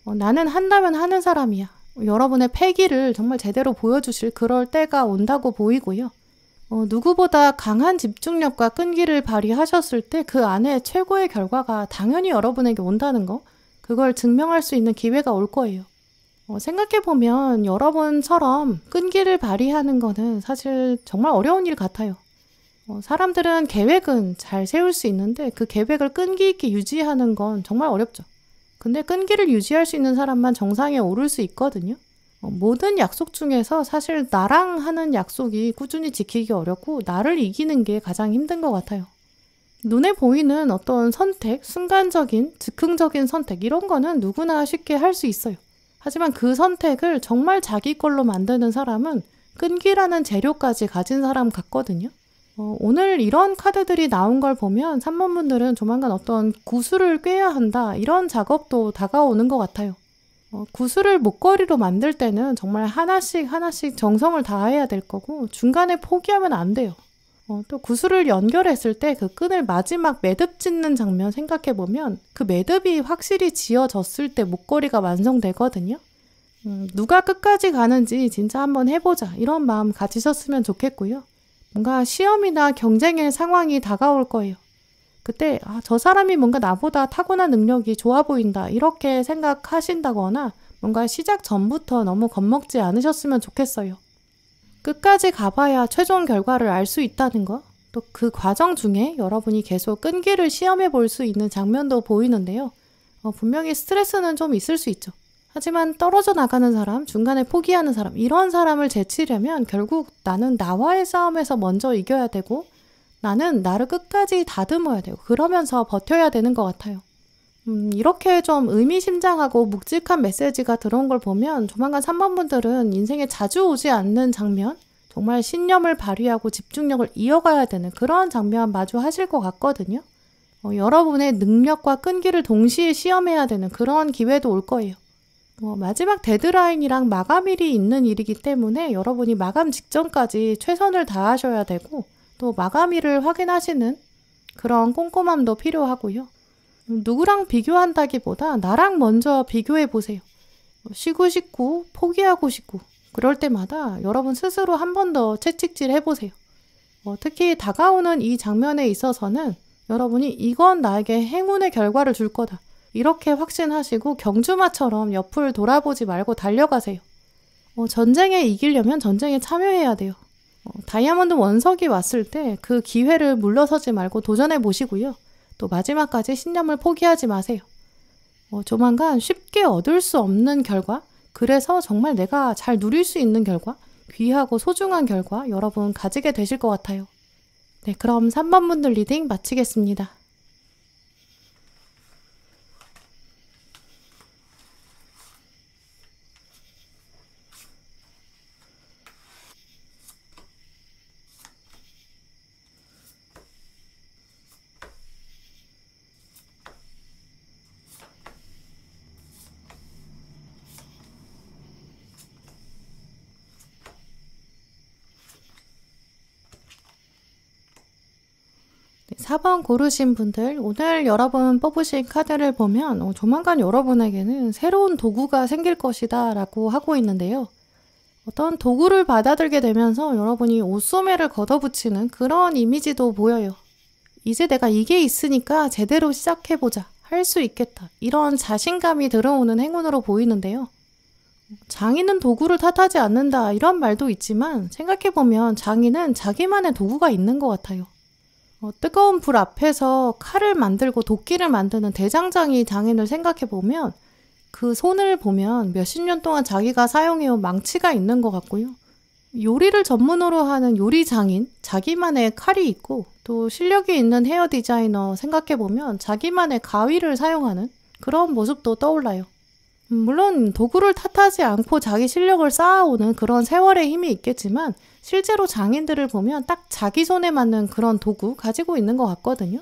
나는 한다면 하는 사람이야. 여러분의 패기를 정말 제대로 보여주실 그럴 때가 온다고 보이고요. 누구보다 강한 집중력과 끈기를 발휘하셨을 때 그 안에 최고의 결과가 당연히 여러분에게 온다는 거, 그걸 증명할 수 있는 기회가 올 거예요. 생각해보면 여러분처럼 끈기를 발휘하는 거는 사실 정말 어려운 일 같아요. 사람들은 계획은 잘 세울 수 있는데 그 계획을 끈기 있게 유지하는 건 정말 어렵죠. 근데 끈기를 유지할 수 있는 사람만 정상에 오를 수 있거든요. 모든 약속 중에서 사실 나랑 하는 약속이 꾸준히 지키기 어렵고 나를 이기는 게 가장 힘든 것 같아요. 눈에 보이는 어떤 선택, 순간적인, 즉흥적인 선택 이런 거는 누구나 쉽게 할 수 있어요. 하지만 그 선택을 정말 자기 걸로 만드는 사람은 끈기라는 재료까지 가진 사람 같거든요. 오늘 이런 카드들이 나온 걸 보면 3번 분들은 조만간 어떤 구슬을 꿰야 한다 이런 작업도 다가오는 것 같아요. 구슬을 목걸이로 만들 때는 정말 하나씩 정성을 다해야 될 거고 중간에 포기하면 안 돼요. 또 구슬을 연결했을 때 그 끈을 마지막 매듭 짓는 장면 생각해보면 그 매듭이 확실히 지어졌을 때 목걸이가 완성되거든요. 누가 끝까지 가는지 진짜 한번 해보자 이런 마음 가지셨으면 좋겠고요. 뭔가 시험이나 경쟁의 상황이 다가올 거예요. 그때 저 사람이 뭔가 나보다 타고난 능력이 좋아 보인다 이렇게 생각하신다거나 뭔가 시작 전부터 너무 겁먹지 않으셨으면 좋겠어요. 끝까지 가봐야 최종 결과를 알 수 있다는 거, 또 그 과정 중에 여러분이 계속 끈기를 시험해 볼 수 있는 장면도 보이는데요. 분명히 스트레스는 좀 있을 수 있죠. 하지만 떨어져 나가는 사람, 중간에 포기하는 사람, 이런 사람을 제치려면 결국 나는 나와의 싸움에서 먼저 이겨야 되고 나는 나를 끝까지 다듬어야 되고 그러면서 버텨야 되는 것 같아요. 이렇게 좀 의미심장하고 묵직한 메시지가 들어온 걸 보면 조만간 3번 분들은 인생에 자주 오지 않는 장면, 정말 신념을 발휘하고 집중력을 이어가야 되는 그런 장면 마주하실 것 같거든요. 여러분의 능력과 끈기를 동시에 시험해야 되는 그런 기회도 올 거예요. 마지막 데드라인이랑 마감일이 있는 일이기 때문에 여러분이 마감 직전까지 최선을 다하셔야 되고 또 마감일을 확인하시는 그런 꼼꼼함도 필요하고요. 누구랑 비교한다기보다 나랑 먼저 비교해 보세요. 쉬고 싶고 포기하고 싶고 그럴 때마다 여러분 스스로 한 번 더 채찍질 해보세요. 특히 다가오는 이 장면에 있어서는 여러분이 이건 나에게 행운의 결과를 줄 거다. 이렇게 확신하시고 경주마처럼 옆을 돌아보지 말고 달려가세요. 전쟁에 이기려면 전쟁에 참여해야 돼요. 다이아몬드 원석이 왔을 때 그 기회를 물러서지 말고 도전해 보시고요. 또 마지막까지 신념을 포기하지 마세요. 조만간 쉽게 얻을 수 없는 결과, 그래서 정말 내가 잘 누릴 수 있는 결과, 귀하고 소중한 결과 여러분 가지게 되실 것 같아요. 네, 그럼 3번 분들 리딩 마치겠습니다. 네, 4번 고르신 분들, 오늘 여러분 뽑으신 카드를 보면 조만간 여러분에게는 새로운 도구가 생길 것이다 라고 하고 있는데요. 어떤 도구를 받아들게 되면서 여러분이 옷소매를 걷어붙이는 그런 이미지도 보여요. 이제 내가 이게 있으니까 제대로 시작해보자. 할 수 있겠다. 이런 자신감이 들어오는 행운으로 보이는데요. 장인은 도구를 탓하지 않는다 이런 말도 있지만 생각해보면 장인은 자기만의 도구가 있는 것 같아요. 뜨거운 불 앞에서 칼을 만들고 도끼를 만드는 대장장이 장인을 생각해보면 그 손을 보면 몇십 년 동안 자기가 사용해온 망치가 있는 것 같고요. 요리를 전문으로 하는 요리 장인, 자기만의 칼이 있고 또 실력이 있는 헤어 디자이너 생각해보면 자기만의 가위를 사용하는 그런 모습도 떠올라요. 물론 도구를 탓하지 않고 자기 실력을 쌓아오는 그런 세월의 힘이 있겠지만 실제로 장인들을 보면 딱 자기 손에 맞는 그런 도구 가지고 있는 것 같거든요.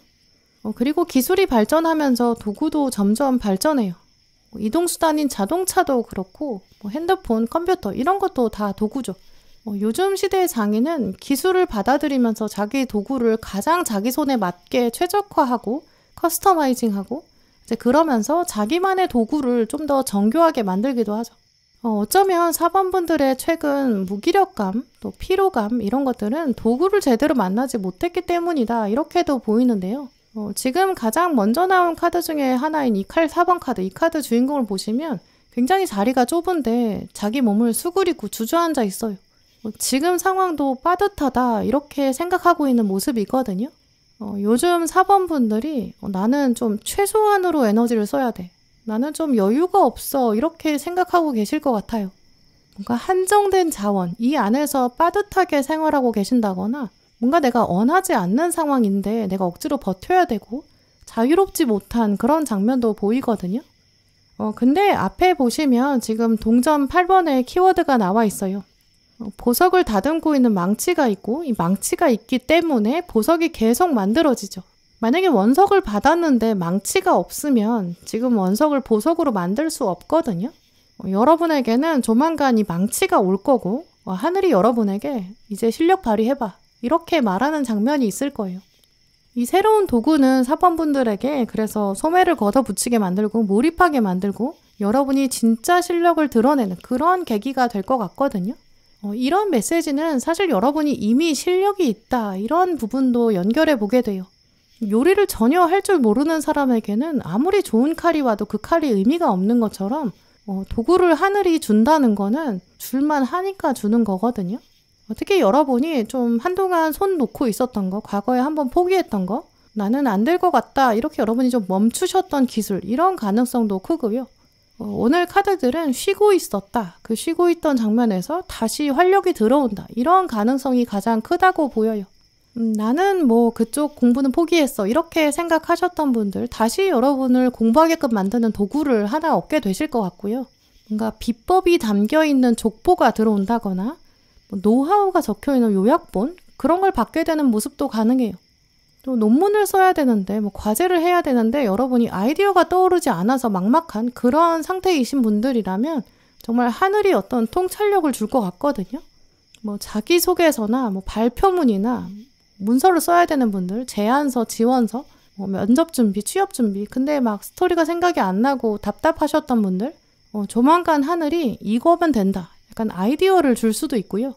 그리고 기술이 발전하면서 도구도 점점 발전해요. 이동수단인 자동차도 그렇고 핸드폰, 컴퓨터 이런 것도 다 도구죠. 요즘 시대의 장인은 기술을 받아들이면서 자기 도구를 가장 자기 손에 맞게 최적화하고 커스터마이징하고 이제 그러면서 자기만의 도구를 좀 더 정교하게 만들기도 하죠. 어쩌면 사범분들의 최근 무기력감, 또 피로감 이런 것들은 도구를 제대로 만나지 못했기 때문이다 이렇게도 보이는데요. 지금 가장 먼저 나온 카드 중에 하나인 이 칼 4번 카드, 이 카드 주인공을 보시면 굉장히 자리가 좁은데 자기 몸을 수그리고 주저앉아 있어요. 지금 상황도 빠듯하다 이렇게 생각하고 있는 모습이거든요. 요즘 4번 분들이 나는 좀 최소한으로 에너지를 써야 돼. 나는 좀 여유가 없어 이렇게 생각하고 계실 것 같아요. 뭔가 한정된 자원, 이 안에서 빠듯하게 생활하고 계신다거나 뭔가 내가 원하지 않는 상황인데 내가 억지로 버텨야 되고 자유롭지 못한 그런 장면도 보이거든요. 근데 앞에 보시면 지금 동전 8번에 키워드가 나와 있어요. 보석을 다듬고 있는 망치가 있고 이 망치가 있기 때문에 보석이 계속 만들어지죠. 만약에 원석을 받았는데 망치가 없으면 지금 원석을 보석으로 만들 수 없거든요. 여러분에게는 조만간 이 망치가 올 거고 하늘이 여러분에게 이제 실력 발휘해봐 이렇게 말하는 장면이 있을 거예요. 이 새로운 도구는 4번 분들에게 그래서 소매를 걷어붙이게 만들고 몰입하게 만들고 여러분이 진짜 실력을 드러내는 그런 계기가 될 것 같거든요. 이런 메시지는 사실 여러분이 이미 실력이 있다 이런 부분도 연결해 보게 돼요. 요리를 전혀 할 줄 모르는 사람에게는 아무리 좋은 칼이 와도 그 칼이 의미가 없는 것처럼 도구를 하늘이 준다는 거는 줄만 하니까 주는 거거든요. 특히 여러분이 좀 한동안 손 놓고 있었던 거, 과거에 한번 포기했던 거, 나는 안 될 것 같다 이렇게 여러분이 좀 멈추셨던 기술 이런 가능성도 크고요. 오늘 카드들은 쉬고 있었다. 그 쉬고 있던 장면에서 다시 활력이 들어온다. 이런 가능성이 가장 크다고 보여요. 나는 그쪽 공부는 포기했어. 이렇게 생각하셨던 분들 다시 여러분을 공부하게끔 만드는 도구를 하나 얻게 되실 것 같고요. 뭔가 비법이 담겨있는 족보가 들어온다거나 노하우가 적혀있는 요약본 그런 걸 받게 되는 모습도 가능해요. 또 논문을 써야 되는데 과제를 해야 되는데 여러분이 아이디어가 떠오르지 않아서 막막한 그런 상태이신 분들이라면 정말 하늘이 어떤 통찰력을 줄 것 같거든요. 자기소개서나 발표문이나 문서를 써야 되는 분들, 제안서, 지원서, 면접 준비, 취업 준비 근데 스토리가 생각이 안 나고 답답하셨던 분들 조만간 하늘이 이거면 된다. 약간 아이디어를 줄 수도 있고요.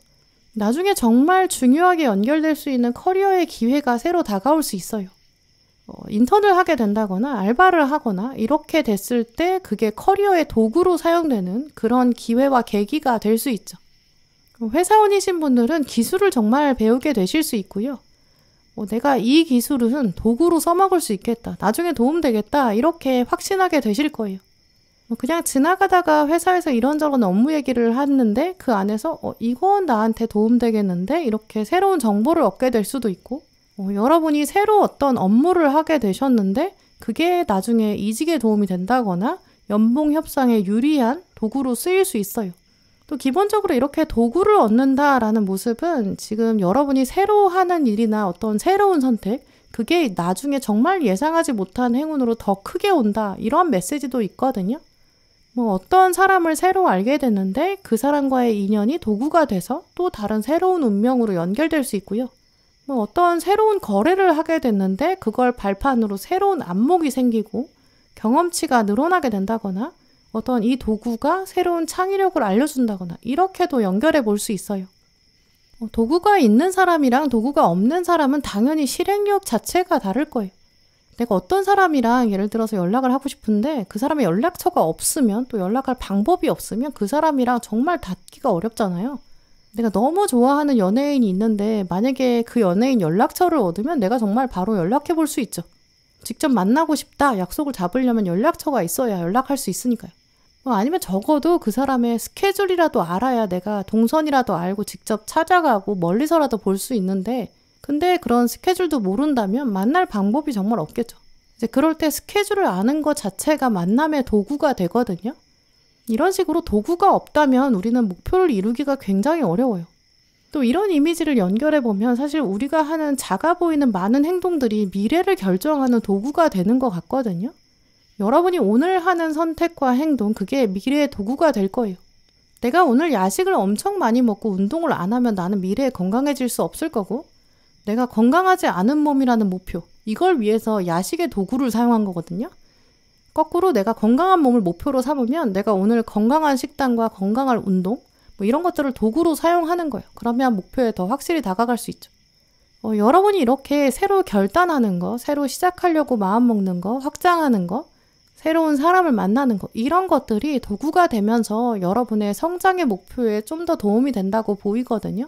나중에 정말 중요하게 연결될 수 있는 커리어의 기회가 새로 다가올 수 있어요. 인턴을 하게 된다거나 알바를 하거나 이렇게 됐을 때 그게 커리어의 도구로 사용되는 그런 기회와 계기가 될 수 있죠. 회사원이신 분들은 기술을 정말 배우게 되실 수 있고요. 내가 이 기술은 도구로 써먹을 수 있겠다. 나중에 도움되겠다. 이렇게 확신하게 되실 거예요. 그냥 지나가다가 회사에서 이런저런 업무 얘기를 하는데 그 안에서 이건 나한테 도움되겠는데 이렇게 새로운 정보를 얻게 될 수도 있고 여러분이 새로 어떤 업무를 하게 되셨는데 그게 나중에 이직에 도움이 된다거나 연봉 협상에 유리한 도구로 쓰일 수 있어요. 또 기본적으로 이렇게 도구를 얻는다라는 모습은 지금 여러분이 새로 하는 일이나 어떤 새로운 선택 그게 나중에 정말 예상하지 못한 행운으로 더 크게 온다 이런 메시지도 있거든요. 어떤 사람을 새로 알게 됐는데 그 사람과의 인연이 도구가 돼서 또 다른 새로운 운명으로 연결될 수 있고요. 어떤 새로운 거래를 하게 됐는데 그걸 발판으로 새로운 안목이 생기고 경험치가 늘어나게 된다거나 어떤 이 도구가 새로운 창의력을 알려준다거나 이렇게도 연결해 볼 수 있어요. 도구가 있는 사람이랑 도구가 없는 사람은 당연히 실행력 자체가 다를 거예요. 내가 어떤 사람이랑 예를 들어서 연락을 하고 싶은데 그 사람의 연락처가 없으면 또 연락할 방법이 없으면 그 사람이랑 정말 닿기가 어렵잖아요. 내가 너무 좋아하는 연예인이 있는데 만약에 그 연예인 연락처를 얻으면 내가 정말 바로 연락해 볼 수 있죠. 직접 만나고 싶다, 약속을 잡으려면 연락처가 있어야 연락할 수 있으니까요. 아니면 적어도 그 사람의 스케줄이라도 알아야 내가 동선이라도 알고 직접 찾아가고 멀리서라도 볼 수 있는데, 근데 그런 스케줄도 모른다면 만날 방법이 정말 없겠죠. 이제 그럴 때 스케줄을 아는 것 자체가 만남의 도구가 되거든요. 이런 식으로 도구가 없다면 우리는 목표를 이루기가 굉장히 어려워요. 또 이런 이미지를 연결해보면 사실 우리가 하는 작아 보이는 많은 행동들이 미래를 결정하는 도구가 되는 것 같거든요. 여러분이 오늘 하는 선택과 행동, 그게 미래의 도구가 될 거예요. 내가 오늘 야식을 엄청 많이 먹고 운동을 안 하면 나는 미래에 건강해질 수 없을 거고, 내가 건강하지 않은 몸이라는 목표, 이걸 위해서 야식의 도구를 사용한 거거든요. 거꾸로 내가 건강한 몸을 목표로 삼으면 내가 오늘 건강한 식단과 건강한 운동, 이런 것들을 도구로 사용하는 거예요. 그러면 목표에 더 확실히 다가갈 수 있죠. 여러분이 이렇게 새로 결단하는 거, 새로 시작하려고 마음먹는 거, 확장하는 거, 새로운 사람을 만나는 거, 이런 것들이 도구가 되면서 여러분의 성장의 목표에 좀 더 도움이 된다고 보이거든요.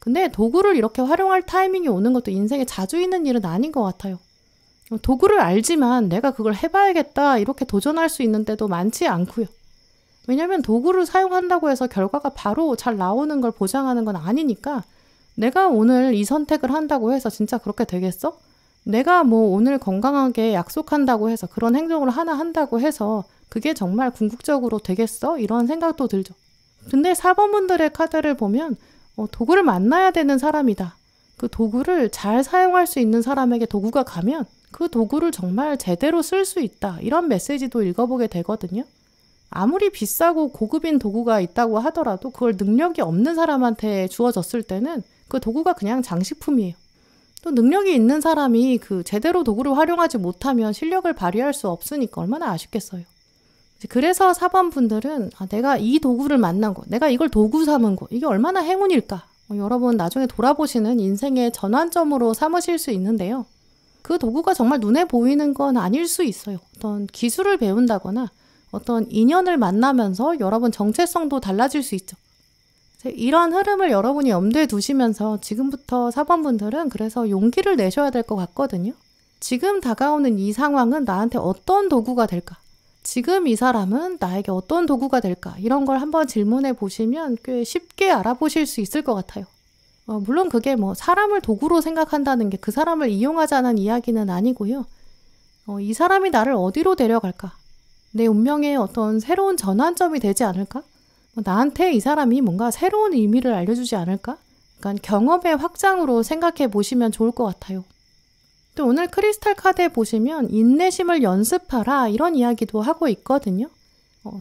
근데 도구를 이렇게 활용할 타이밍이 오는 것도 인생에 자주 있는 일은 아닌 것 같아요. 도구를 알지만 내가 그걸 해봐야겠다 이렇게 도전할 수 있는 때도 많지 않고요. 왜냐면 도구를 사용한다고 해서 결과가 바로 잘 나오는 걸 보장하는 건 아니니까, 내가 오늘 이 선택을 한다고 해서 진짜 그렇게 되겠어? 내가 오늘 건강하게 약속한다고 해서 그런 행동을 하나 한다고 해서 그게 정말 궁극적으로 되겠어? 이런 생각도 들죠. 근데 4번분들의 카드를 보면 도구를 만나야 되는 사람이다. 그 도구를 잘 사용할 수 있는 사람에게 도구가 가면 그 도구를 정말 제대로 쓸 수 있다. 이런 메시지도 읽어보게 되거든요. 아무리 비싸고 고급인 도구가 있다고 하더라도 그걸 능력이 없는 사람한테 주어졌을 때는 그 도구가 그냥 장식품이에요. 또 능력이 있는 사람이 그 제대로 도구를 활용하지 못하면 실력을 발휘할 수 없으니까 얼마나 아쉽겠어요. 그래서 4번 분들은 내가 이 도구를 만난 거, 내가 이걸 도구 삼은 거, 이게 얼마나 행운일까? 여러분 나중에 돌아보시는 인생의 전환점으로 삼으실 수 있는데요. 그 도구가 정말 눈에 보이는 건 아닐 수 있어요. 어떤 기술을 배운다거나 어떤 인연을 만나면서 여러분 정체성도 달라질 수 있죠. 이런 흐름을 여러분이 염두에 두시면서 지금부터 4번 분들은 그래서 용기를 내셔야 될 것 같거든요. 지금 다가오는 이 상황은 나한테 어떤 도구가 될까? 지금 이 사람은 나에게 어떤 도구가 될까? 이런 걸 한번 질문해 보시면 꽤 쉽게 알아보실 수 있을 것 같아요. 물론 그게 사람을 도구로 생각한다는 게 그 사람을 이용하자는 이야기는 아니고요. 이 사람이 나를 어디로 데려갈까? 내 운명에 어떤 새로운 전환점이 되지 않을까? 나한테 이 사람이 뭔가 새로운 의미를 알려주지 않을까? 그러니까 경험의 확장으로 생각해 보시면 좋을 것 같아요. 또 오늘 크리스탈 카드에 보시면 인내심을 연습하라 이런 이야기도 하고 있거든요.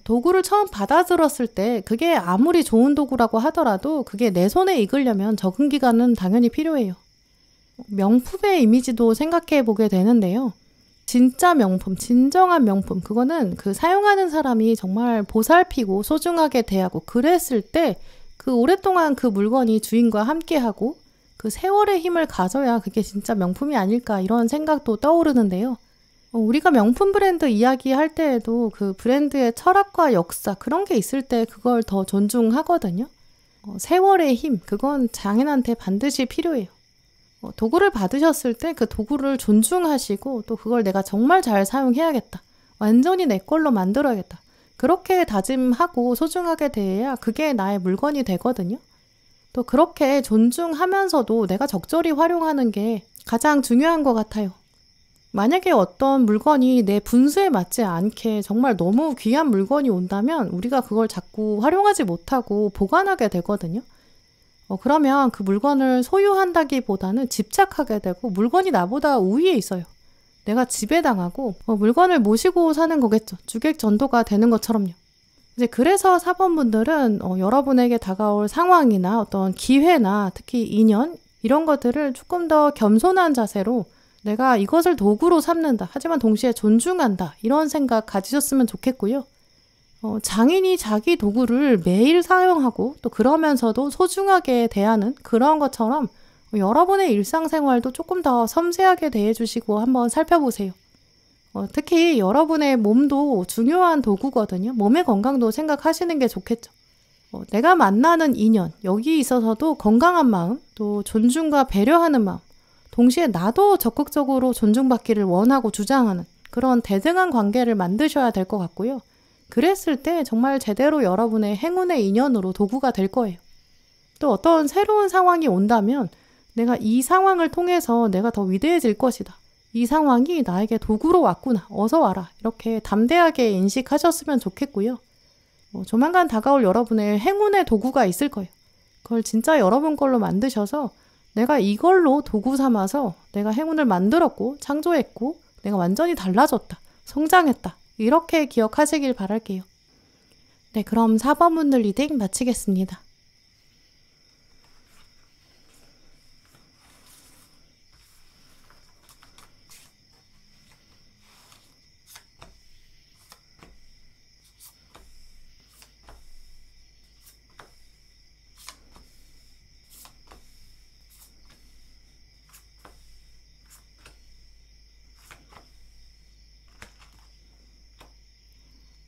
도구를 처음 받아들었을 때 그게 아무리 좋은 도구라고 하더라도 그게 내 손에 익으려면 적응 기간은 당연히 필요해요. 명품의 이미지도 생각해 보게 되는데요. 진짜 명품, 진정한 명품, 그거는 그 사용하는 사람이 정말 보살피고 소중하게 대하고 그랬을 때 그 오랫동안 그 물건이 주인과 함께하고 그 세월의 힘을 가져야 그게 진짜 명품이 아닐까 이런 생각도 떠오르는데요. 우리가 명품 브랜드 이야기할 때에도 그 브랜드의 철학과 역사 그런 게 있을 때 그걸 더 존중하거든요. 세월의 힘, 그건 장인한테 반드시 필요해요. 도구를 받으셨을 때 그 도구를 존중하시고 또 그걸 내가 정말 잘 사용해야겠다. 완전히 내 걸로 만들어야겠다. 그렇게 다짐하고 소중하게 대해야 그게 나의 물건이 되거든요. 또 그렇게 존중하면서도 내가 적절히 활용하는 게 가장 중요한 것 같아요. 만약에 어떤 물건이 내 분수에 맞지 않게 정말 너무 귀한 물건이 온다면 우리가 그걸 자꾸 활용하지 못하고 보관하게 되거든요. 그러면 그 물건을 소유한다기보다는 집착하게 되고 물건이 나보다 우위에 있어요. 내가 지배당하고 물건을 모시고 사는 거겠죠. 주객전도가 되는 것처럼요. 이제 그래서 4번 분들은 여러분에게 다가올 상황이나 어떤 기회나 특히 인연 이런 것들을 조금 더 겸손한 자세로 내가 이것을 도구로 삼는다. 하지만 동시에 존중한다. 이런 생각 가지셨으면 좋겠고요. 장인이 자기 도구를 매일 사용하고 또 그러면서도 소중하게 대하는 그런 것처럼 여러분의 일상생활도 조금 더 섬세하게 대해주시고 한번 살펴보세요. 특히 여러분의 몸도 중요한 도구거든요. 몸의 건강도 생각하시는 게 좋겠죠. 내가 만나는 인연, 여기 있어서도 건강한 마음, 또 존중과 배려하는 마음, 동시에 나도 적극적으로 존중받기를 원하고 주장하는 그런 대등한 관계를 만드셔야 될 것 같고요. 그랬을 때 정말 제대로 여러분의 행운의 인연으로 도구가 될 거예요. 또 어떤 새로운 상황이 온다면 내가 이 상황을 통해서 내가 더 위대해질 것이다. 이 상황이 나에게 도구로 왔구나. 어서 와라. 이렇게 담대하게 인식하셨으면 좋겠고요. 조만간 다가올 여러분의 행운의 도구가 있을 거예요. 그걸 진짜 여러분 걸로 만드셔서 내가 이걸로 도구 삼아서 내가 행운을 만들었고 창조했고 내가 완전히 달라졌다. 성장했다. 이렇게 기억하시길 바랄게요. 네, 그럼 4번 분들 리딩 마치겠습니다.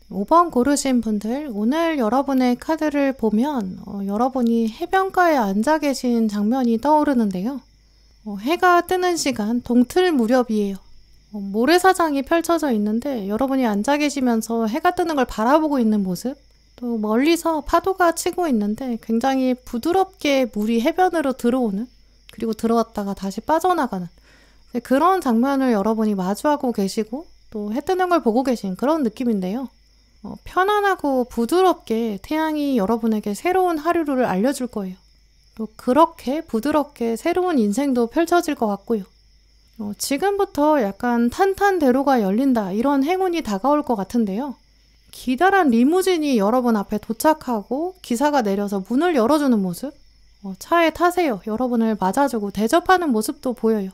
5번 고르신 분들, 오늘 여러분의 카드를 보면 여러분이 해변가에 앉아 계신 장면이 떠오르는데요. 해가 뜨는 시간, 동틀 무렵이에요. 모래사장이 펼쳐져 있는데 여러분이 앉아 계시면서 해가 뜨는 걸 바라보고 있는 모습, 또 멀리서 파도가 치고 있는데 굉장히 부드럽게 물이 해변으로 들어오는, 그리고 들어왔다가 다시 빠져나가는 그런 장면을 여러분이 마주하고 계시고 또 해 뜨는 걸 보고 계신 그런 느낌인데요. 편안하고 부드럽게 태양이 여러분에게 새로운 하루를 알려줄 거예요. 또 그렇게 부드럽게 새로운 인생도 펼쳐질 것 같고요. 지금부터 약간 탄탄대로가 열린다, 이런 행운이 다가올 것 같은데요. 기다란 리무진이 여러분 앞에 도착하고 기사가 내려서 문을 열어주는 모습, 차에 타세요. 여러분을 맞아주고 대접하는 모습도 보여요.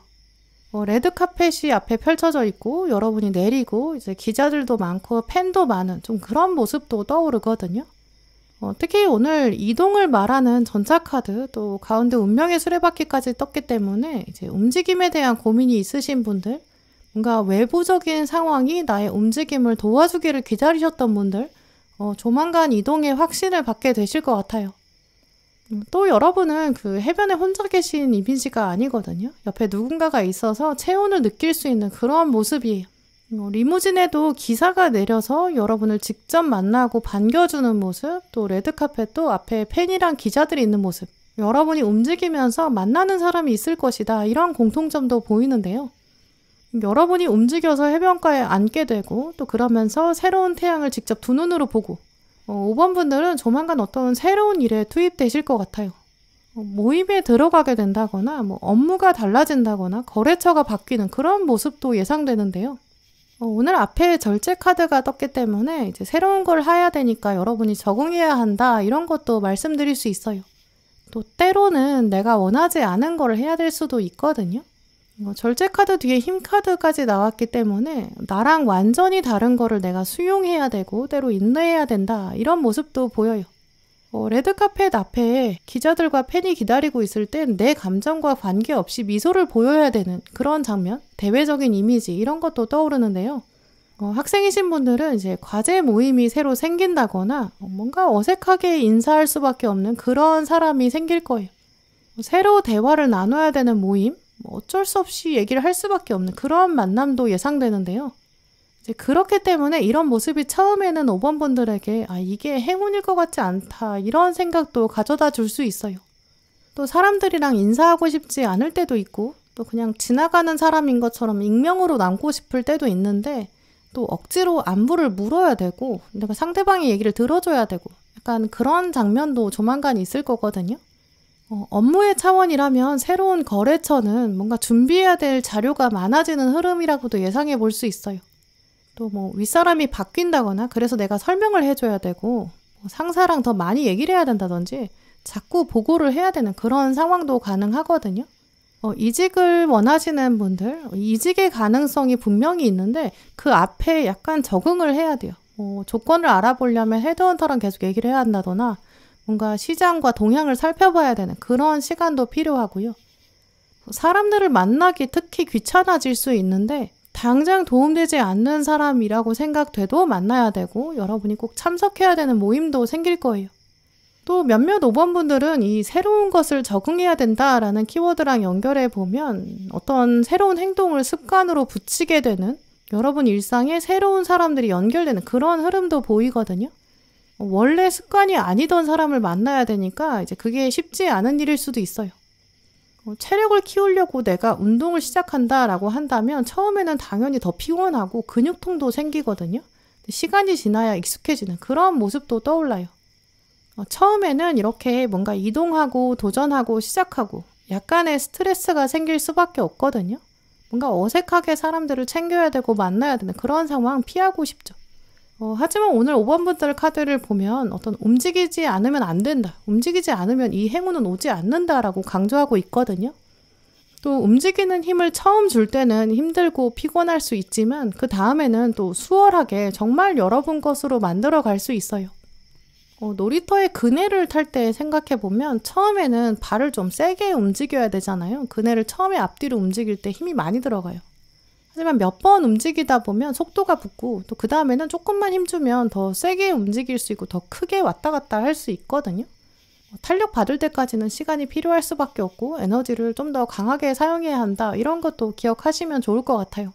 레드카펫이 앞에 펼쳐져 있고 여러분이 내리고 이제 기자들도 많고 팬도 많은 좀 그런 모습도 떠오르거든요. 특히 오늘 이동을 말하는 전차카드, 또 가운데 운명의 수레바퀴까지 떴기 때문에 이제 움직임에 대한 고민이 있으신 분들, 뭔가 외부적인 상황이 나의 움직임을 도와주기를 기다리셨던 분들, 조만간 이동의 확신을 받게 되실 것 같아요. 또 여러분은 그 해변에 혼자 계신 이미지가 아니거든요. 옆에 누군가가 있어서 체온을 느낄 수 있는 그런 모습이에요. 리무진에도 기사가 내려서 여러분을 직접 만나고 반겨주는 모습, 또 레드카펫도 앞에 팬이랑 기자들이 있는 모습, 여러분이 움직이면서 만나는 사람이 있을 것이다, 이런 공통점도 보이는데요. 여러분이 움직여서 해변가에 앉게 되고 또 그러면서 새로운 태양을 직접 두 눈으로 보고 5번 분들은 조만간 어떤 새로운 일에 투입되실 것 같아요. 모임에 들어가게 된다거나 업무가 달라진다거나 거래처가 바뀌는 그런 모습도 예상되는데요. 오늘 앞에 절제 카드가 떴기 때문에 이제 새로운 걸 해야 되니까 여러분이 적응해야 한다, 이런 것도 말씀드릴 수 있어요. 또 때로는 내가 원하지 않은 걸 해야 될 수도 있거든요. 절제 카드 뒤에 힘 카드까지 나왔기 때문에 나랑 완전히 다른 거를 내가 수용해야 되고 때로 인내해야 된다, 이런 모습도 보여요. 레드카펫 앞에 기자들과 팬이 기다리고 있을 땐 내 감정과 관계없이 미소를 보여야 되는 그런 장면, 대외적인 이미지, 이런 것도 떠오르는데요. 학생이신 분들은 이제 과제 모임이 새로 생긴다거나 뭔가 어색하게 인사할 수밖에 없는 그런 사람이 생길 거예요. 새로 대화를 나눠야 되는 모임, 어쩔 수 없이 얘기를 할 수밖에 없는 그런 만남도 예상되는데요. 이제 그렇기 때문에 이런 모습이 처음에는 5번 분들에게 이게 행운일 것 같지 않다, 이런 생각도 가져다 줄 수 있어요. 또 사람들이랑 인사하고 싶지 않을 때도 있고 또 그냥 지나가는 사람인 것처럼 익명으로 남고 싶을 때도 있는데 또 억지로 안부를 물어야 되고 내가 상대방의 얘기를 들어줘야 되고 약간 그런 장면도 조만간 있을 거거든요. 업무의 차원이라면 새로운 거래처는 뭔가 준비해야 될 자료가 많아지는 흐름이라고도 예상해 볼 수 있어요. 또 윗사람이 바뀐다거나 그래서 내가 설명을 해줘야 되고 상사랑 더 많이 얘기를 해야 된다든지 자꾸 보고를 해야 되는 그런 상황도 가능하거든요. 이직을 원하시는 분들, 이직의 가능성이 분명히 있는데 그 앞에 약간 적응을 해야 돼요. 조건을 알아보려면 헤드헌터랑 계속 얘기를 해야 한다거나 뭔가 시장과 동향을 살펴봐야 되는 그런 시간도 필요하고요. 사람들을 만나기 특히 귀찮아질 수 있는데 당장 도움되지 않는 사람이라고 생각돼도 만나야 되고 여러분이 꼭 참석해야 되는 모임도 생길 거예요. 또 몇몇 5번분들은 이 새로운 것을 적응해야 된다라는 키워드랑 연결해 보면 어떤 새로운 행동을 습관으로 붙이게 되는 여러분 일상에 새로운 사람들이 연결되는 그런 흐름도 보이거든요. 원래 습관이 아니던 사람을 만나야 되니까 이제 그게 쉽지 않은 일일 수도 있어요. 체력을 키우려고 내가 운동을 시작한다라고 한다면 처음에는 당연히 더 피곤하고 근육통도 생기거든요. 시간이 지나야 익숙해지는 그런 모습도 떠올라요. 처음에는 이렇게 뭔가 이동하고 도전하고 시작하고 약간의 스트레스가 생길 수밖에 없거든요. 뭔가 어색하게 사람들을 챙겨야 되고 만나야 되는 그런 상황 피하고 싶죠. 하지만 오늘 5번분들 카드를 보면 어떤 움직이지 않으면 안 된다. 움직이지 않으면 이 행운은 오지 않는다라고 강조하고 있거든요. 또 움직이는 힘을 처음 줄 때는 힘들고 피곤할 수 있지만 그 다음에는 또 수월하게 정말 여러분 것으로 만들어 갈 수 있어요. 놀이터에 그네를 탈 때 생각해보면 처음에는 발을 좀 세게 움직여야 되잖아요. 그네를 처음에 앞뒤로 움직일 때 힘이 많이 들어가요. 하지만 몇 번 움직이다 보면 속도가 붙고 또 그 다음에는 조금만 힘주면 더 세게 움직일 수 있고 더 크게 왔다 갔다 할 수 있거든요. 탄력 받을 때까지는 시간이 필요할 수밖에 없고 에너지를 좀 더 강하게 사용해야 한다. 이런 것도 기억하시면 좋을 것 같아요.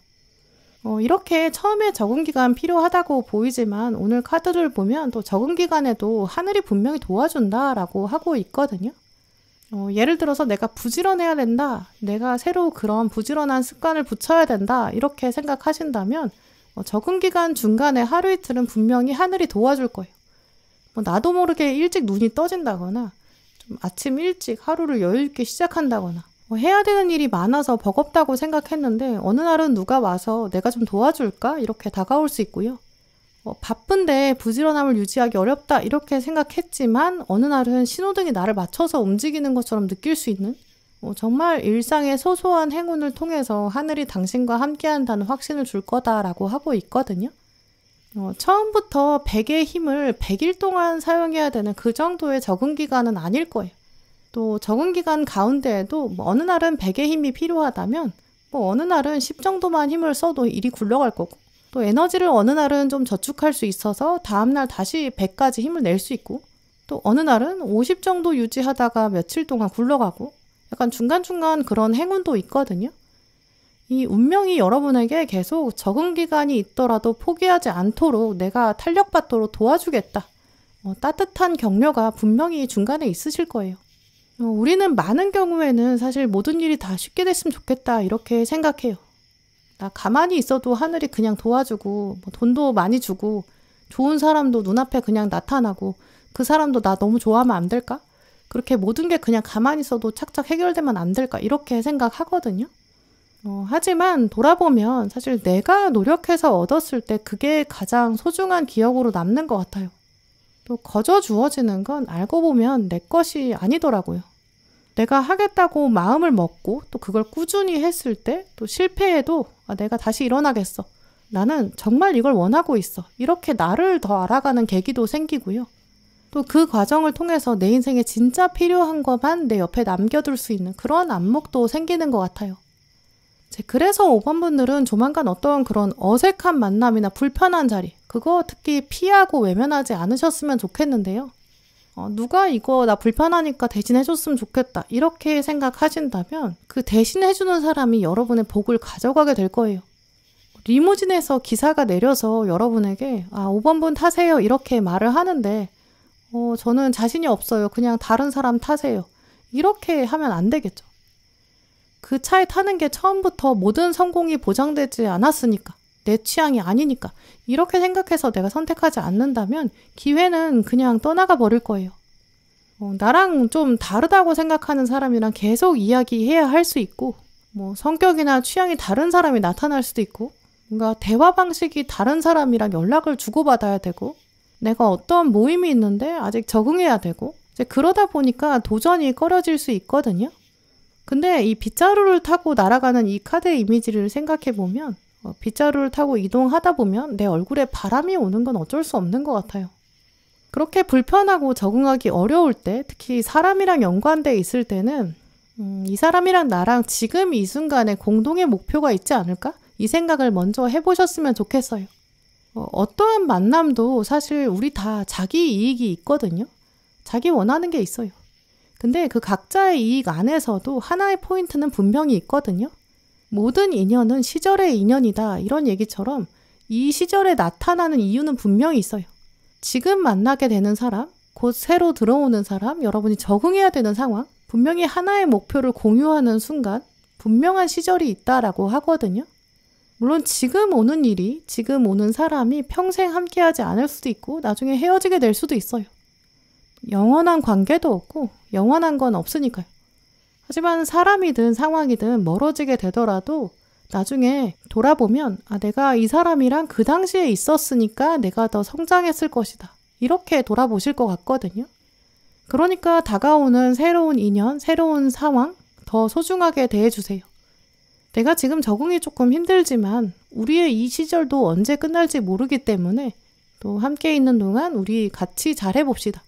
이렇게 처음에 적응기간 필요하다고 보이지만 오늘 카드를 보면 또 적응기간에도 하늘이 분명히 도와준다라고 하고 있거든요. 예를 들어서 내가 부지런해야 된다. 내가 새로 그런 부지런한 습관을 붙여야 된다. 이렇게 생각하신다면 적응기간 중간에 하루 이틀은 분명히 하늘이 도와줄 거예요. 나도 모르게 일찍 눈이 떠진다거나 좀 아침 일찍 하루를 여유 있게 시작한다거나 해야 되는 일이 많아서 버겁다고 생각했는데 어느 날은 누가 와서 내가 좀 도와줄까? 이렇게 다가올 수 있고요. 바쁜데 부지런함을 유지하기 어렵다 이렇게 생각했지만 어느 날은 신호등이 나를 맞춰서 움직이는 것처럼 느낄 수 있는 정말 일상의 소소한 행운을 통해서 하늘이 당신과 함께한다는 확신을 줄 거다라고 하고 있거든요. 처음부터 100의 힘을 100일 동안 사용해야 되는 그 정도의 적응기간은 아닐 거예요. 또 적응기간 가운데에도 어느 날은 100의 힘이 필요하다면 어느 날은 10 정도만 힘을 써도 일이 굴러갈 거고 또 에너지를 어느 날은 좀 저축할 수 있어서 다음날 다시 100까지 힘을 낼 수 있고 또 어느 날은 50 정도 유지하다가 며칠 동안 굴러가고 약간 중간중간 그런 행운도 있거든요. 이 운명이 여러분에게 계속 적응기간이 있더라도 포기하지 않도록 내가 탄력받도록 도와주겠다. 따뜻한 격려가 분명히 중간에 있으실 거예요. 우리는 많은 경우에는 사실 모든 일이 다 쉽게 됐으면 좋겠다 이렇게 생각해요. 나 가만히 있어도 하늘이 그냥 도와주고 돈도 많이 주고 좋은 사람도 눈앞에 그냥 나타나고 그 사람도 나 너무 좋아하면 안 될까? 그렇게 모든 게 그냥 가만히 있어도 착착 해결되면 안 될까? 이렇게 생각하거든요. 하지만 돌아보면 사실 내가 노력해서 얻었을 때 그게 가장 소중한 기억으로 남는 것 같아요. 또 거저 주어지는 건 알고 보면 내 것이 아니더라고요. 내가 하겠다고 마음을 먹고 또 그걸 꾸준히 했을 때 또 실패해도 내가 다시 일어나겠어. 나는 정말 이걸 원하고 있어. 이렇게 나를 더 알아가는 계기도 생기고요. 또 그 과정을 통해서 내 인생에 진짜 필요한 것만 내 옆에 남겨둘 수 있는 그런 안목도 생기는 것 같아요. 그래서 5번분들은 조만간 어떤 그런 어색한 만남이나 불편한 자리 그거 특히 피하고 외면하지 않으셨으면 좋겠는데요. 누가 이거 나 불편하니까 대신 해줬으면 좋겠다 이렇게 생각하신다면 그 대신 해주는 사람이 여러분의 복을 가져가게 될 거예요. 리무진에서 기사가 내려서 여러분에게 5번분 타세요 이렇게 말을 하는데 저는 자신이 없어요. 그냥 다른 사람 타세요. 이렇게 하면 안 되겠죠. 그 차에 타는 게 처음부터 모든 성공이 보장되지 않았으니까 내 취향이 아니니까 이렇게 생각해서 내가 선택하지 않는다면 기회는 그냥 떠나가 버릴 거예요. 나랑 좀 다르다고 생각하는 사람이랑 계속 이야기해야 할 수 있고 성격이나 취향이 다른 사람이 나타날 수도 있고 뭔가 대화 방식이 다른 사람이랑 연락을 주고받아야 되고 내가 어떤 모임이 있는데 아직 적응해야 되고 이제 그러다 보니까 도전이 꺼려질 수 있거든요. 근데 이 빗자루를 타고 날아가는 이 카드의 이미지를 생각해보면 빗자루를 타고 이동하다 보면 내 얼굴에 바람이 오는 건 어쩔 수 없는 것 같아요. 그렇게 불편하고 적응하기 어려울 때 특히 사람이랑 연관돼 있을 때는 이 사람이랑 나랑 지금 이 순간에 공동의 목표가 있지 않을까? 이 생각을 먼저 해보셨으면 좋겠어요. 어떠한 만남도 사실 우리 다 자기 이익이 있거든요. 자기 원하는 게 있어요. 근데 그 각자의 이익 안에서도 하나의 포인트는 분명히 있거든요. 모든 인연은 시절의 인연이다 이런 얘기처럼 이 시절에 나타나는 이유는 분명히 있어요. 지금 만나게 되는 사람, 곧 새로 들어오는 사람, 여러분이 적응해야 되는 상황, 분명히 하나의 목표를 공유하는 순간 분명한 시절이 있다라고 하거든요. 물론 지금 오는 일이, 지금 오는 사람이 평생 함께하지 않을 수도 있고 나중에 헤어지게 될 수도 있어요. 영원한 관계도 없고 영원한 건 없으니까요. 하지만 사람이든 상황이든 멀어지게 되더라도 나중에 돌아보면 내가 이 사람이랑 그 당시에 있었으니까 내가 더 성장했을 것이다. 이렇게 돌아보실 것 같거든요. 그러니까 다가오는 새로운 인연, 새로운 상황 더 소중하게 대해주세요. 내가 지금 적응이 조금 힘들지만 우리의 이 시절도 언제 끝날지 모르기 때문에 또 함께 있는 동안 우리 같이 잘해봅시다.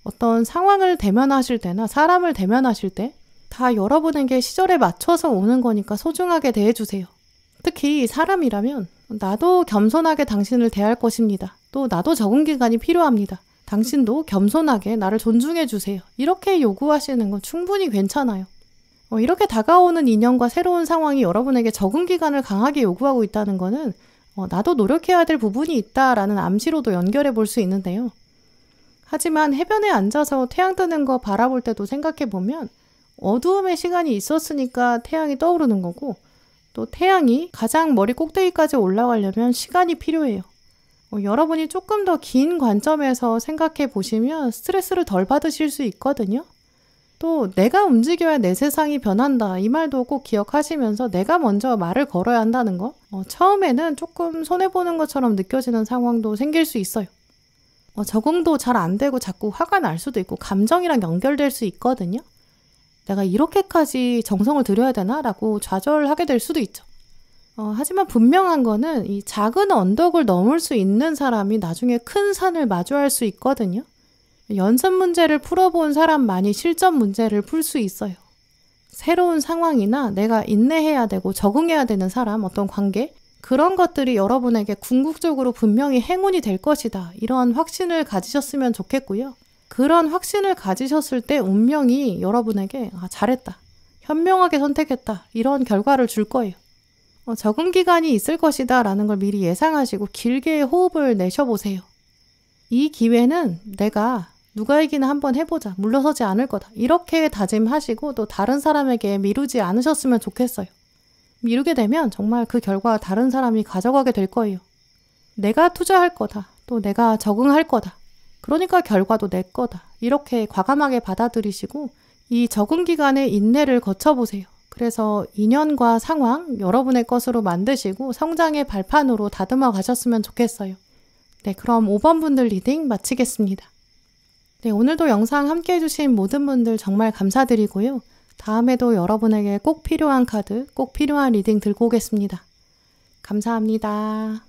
어떤 상황을 대면하실 때나 사람을 대면하실 때 다 여러분에게 시절에 맞춰서 오는 거니까 소중하게 대해주세요. 특히 사람이라면 나도 겸손하게 당신을 대할 것입니다. 또 나도 적응 기간이 필요합니다. 당신도 겸손하게 나를 존중해 주세요. 이렇게 요구하시는 건 충분히 괜찮아요. 이렇게 다가오는 인연과 새로운 상황이 여러분에게 적응 기간을 강하게 요구하고 있다는 거는 나도 노력해야 될 부분이 있다라는 암시로도 연결해 볼 수 있는데요. 하지만 해변에 앉아서 태양 뜨는 거 바라볼 때도 생각해 보면 어두움의 시간이 있었으니까 태양이 떠오르는 거고 또 태양이 가장 머리 꼭대기까지 올라가려면 시간이 필요해요. 여러분이 조금 더 긴 관점에서 생각해 보시면 스트레스를 덜 받으실 수 있거든요. 또 내가 움직여야 내 세상이 변한다 이 말도 꼭 기억하시면서 내가 먼저 말을 걸어야 한다는 거 처음에는 조금 손해보는 것처럼 느껴지는 상황도 생길 수 있어요. 적응도 잘 안 되고 자꾸 화가 날 수도 있고 감정이랑 연결될 수 있거든요. 내가 이렇게까지 정성을 들여야 되나? 라고 좌절하게 될 수도 있죠. 하지만 분명한 거는 이 작은 언덕을 넘을 수 있는 사람이 나중에 큰 산을 마주할 수 있거든요. 연습 문제를 풀어본 사람만이 실전 문제를 풀 수 있어요. 새로운 상황이나 내가 인내해야 되고 적응해야 되는 사람, 어떤 관계, 그런 것들이 여러분에게 궁극적으로 분명히 행운이 될 것이다. 이런 확신을 가지셨으면 좋겠고요. 그런 확신을 가지셨을 때 운명이 여러분에게 잘했다. 현명하게 선택했다. 이런 결과를 줄 거예요. 적응 기간이 있을 것이다 라는 걸 미리 예상하시고 길게 호흡을 내셔보세요. 이 기회는 내가 누가 이기나 한번 해보자. 물러서지 않을 거다. 이렇게 다짐하시고 또 다른 사람에게 미루지 않으셨으면 좋겠어요. 미루게 되면 정말 그 결과 다른 사람이 가져가게 될 거예요. 내가 투자할 거다. 또 내가 적응할 거다. 그러니까 결과도 내 거다. 이렇게 과감하게 받아들이시고 이 적응 기간의 인내를 거쳐보세요. 그래서 인연과 상황 여러분의 것으로 만드시고 성장의 발판으로 다듬어 가셨으면 좋겠어요. 네, 그럼 5번 분들 리딩 마치겠습니다. 네, 오늘도 영상 함께 해주신 모든 분들 정말 감사드리고요. 다음에도 여러분에게 꼭 필요한 카드, 꼭 필요한 리딩 들고 오겠습니다. 감사합니다.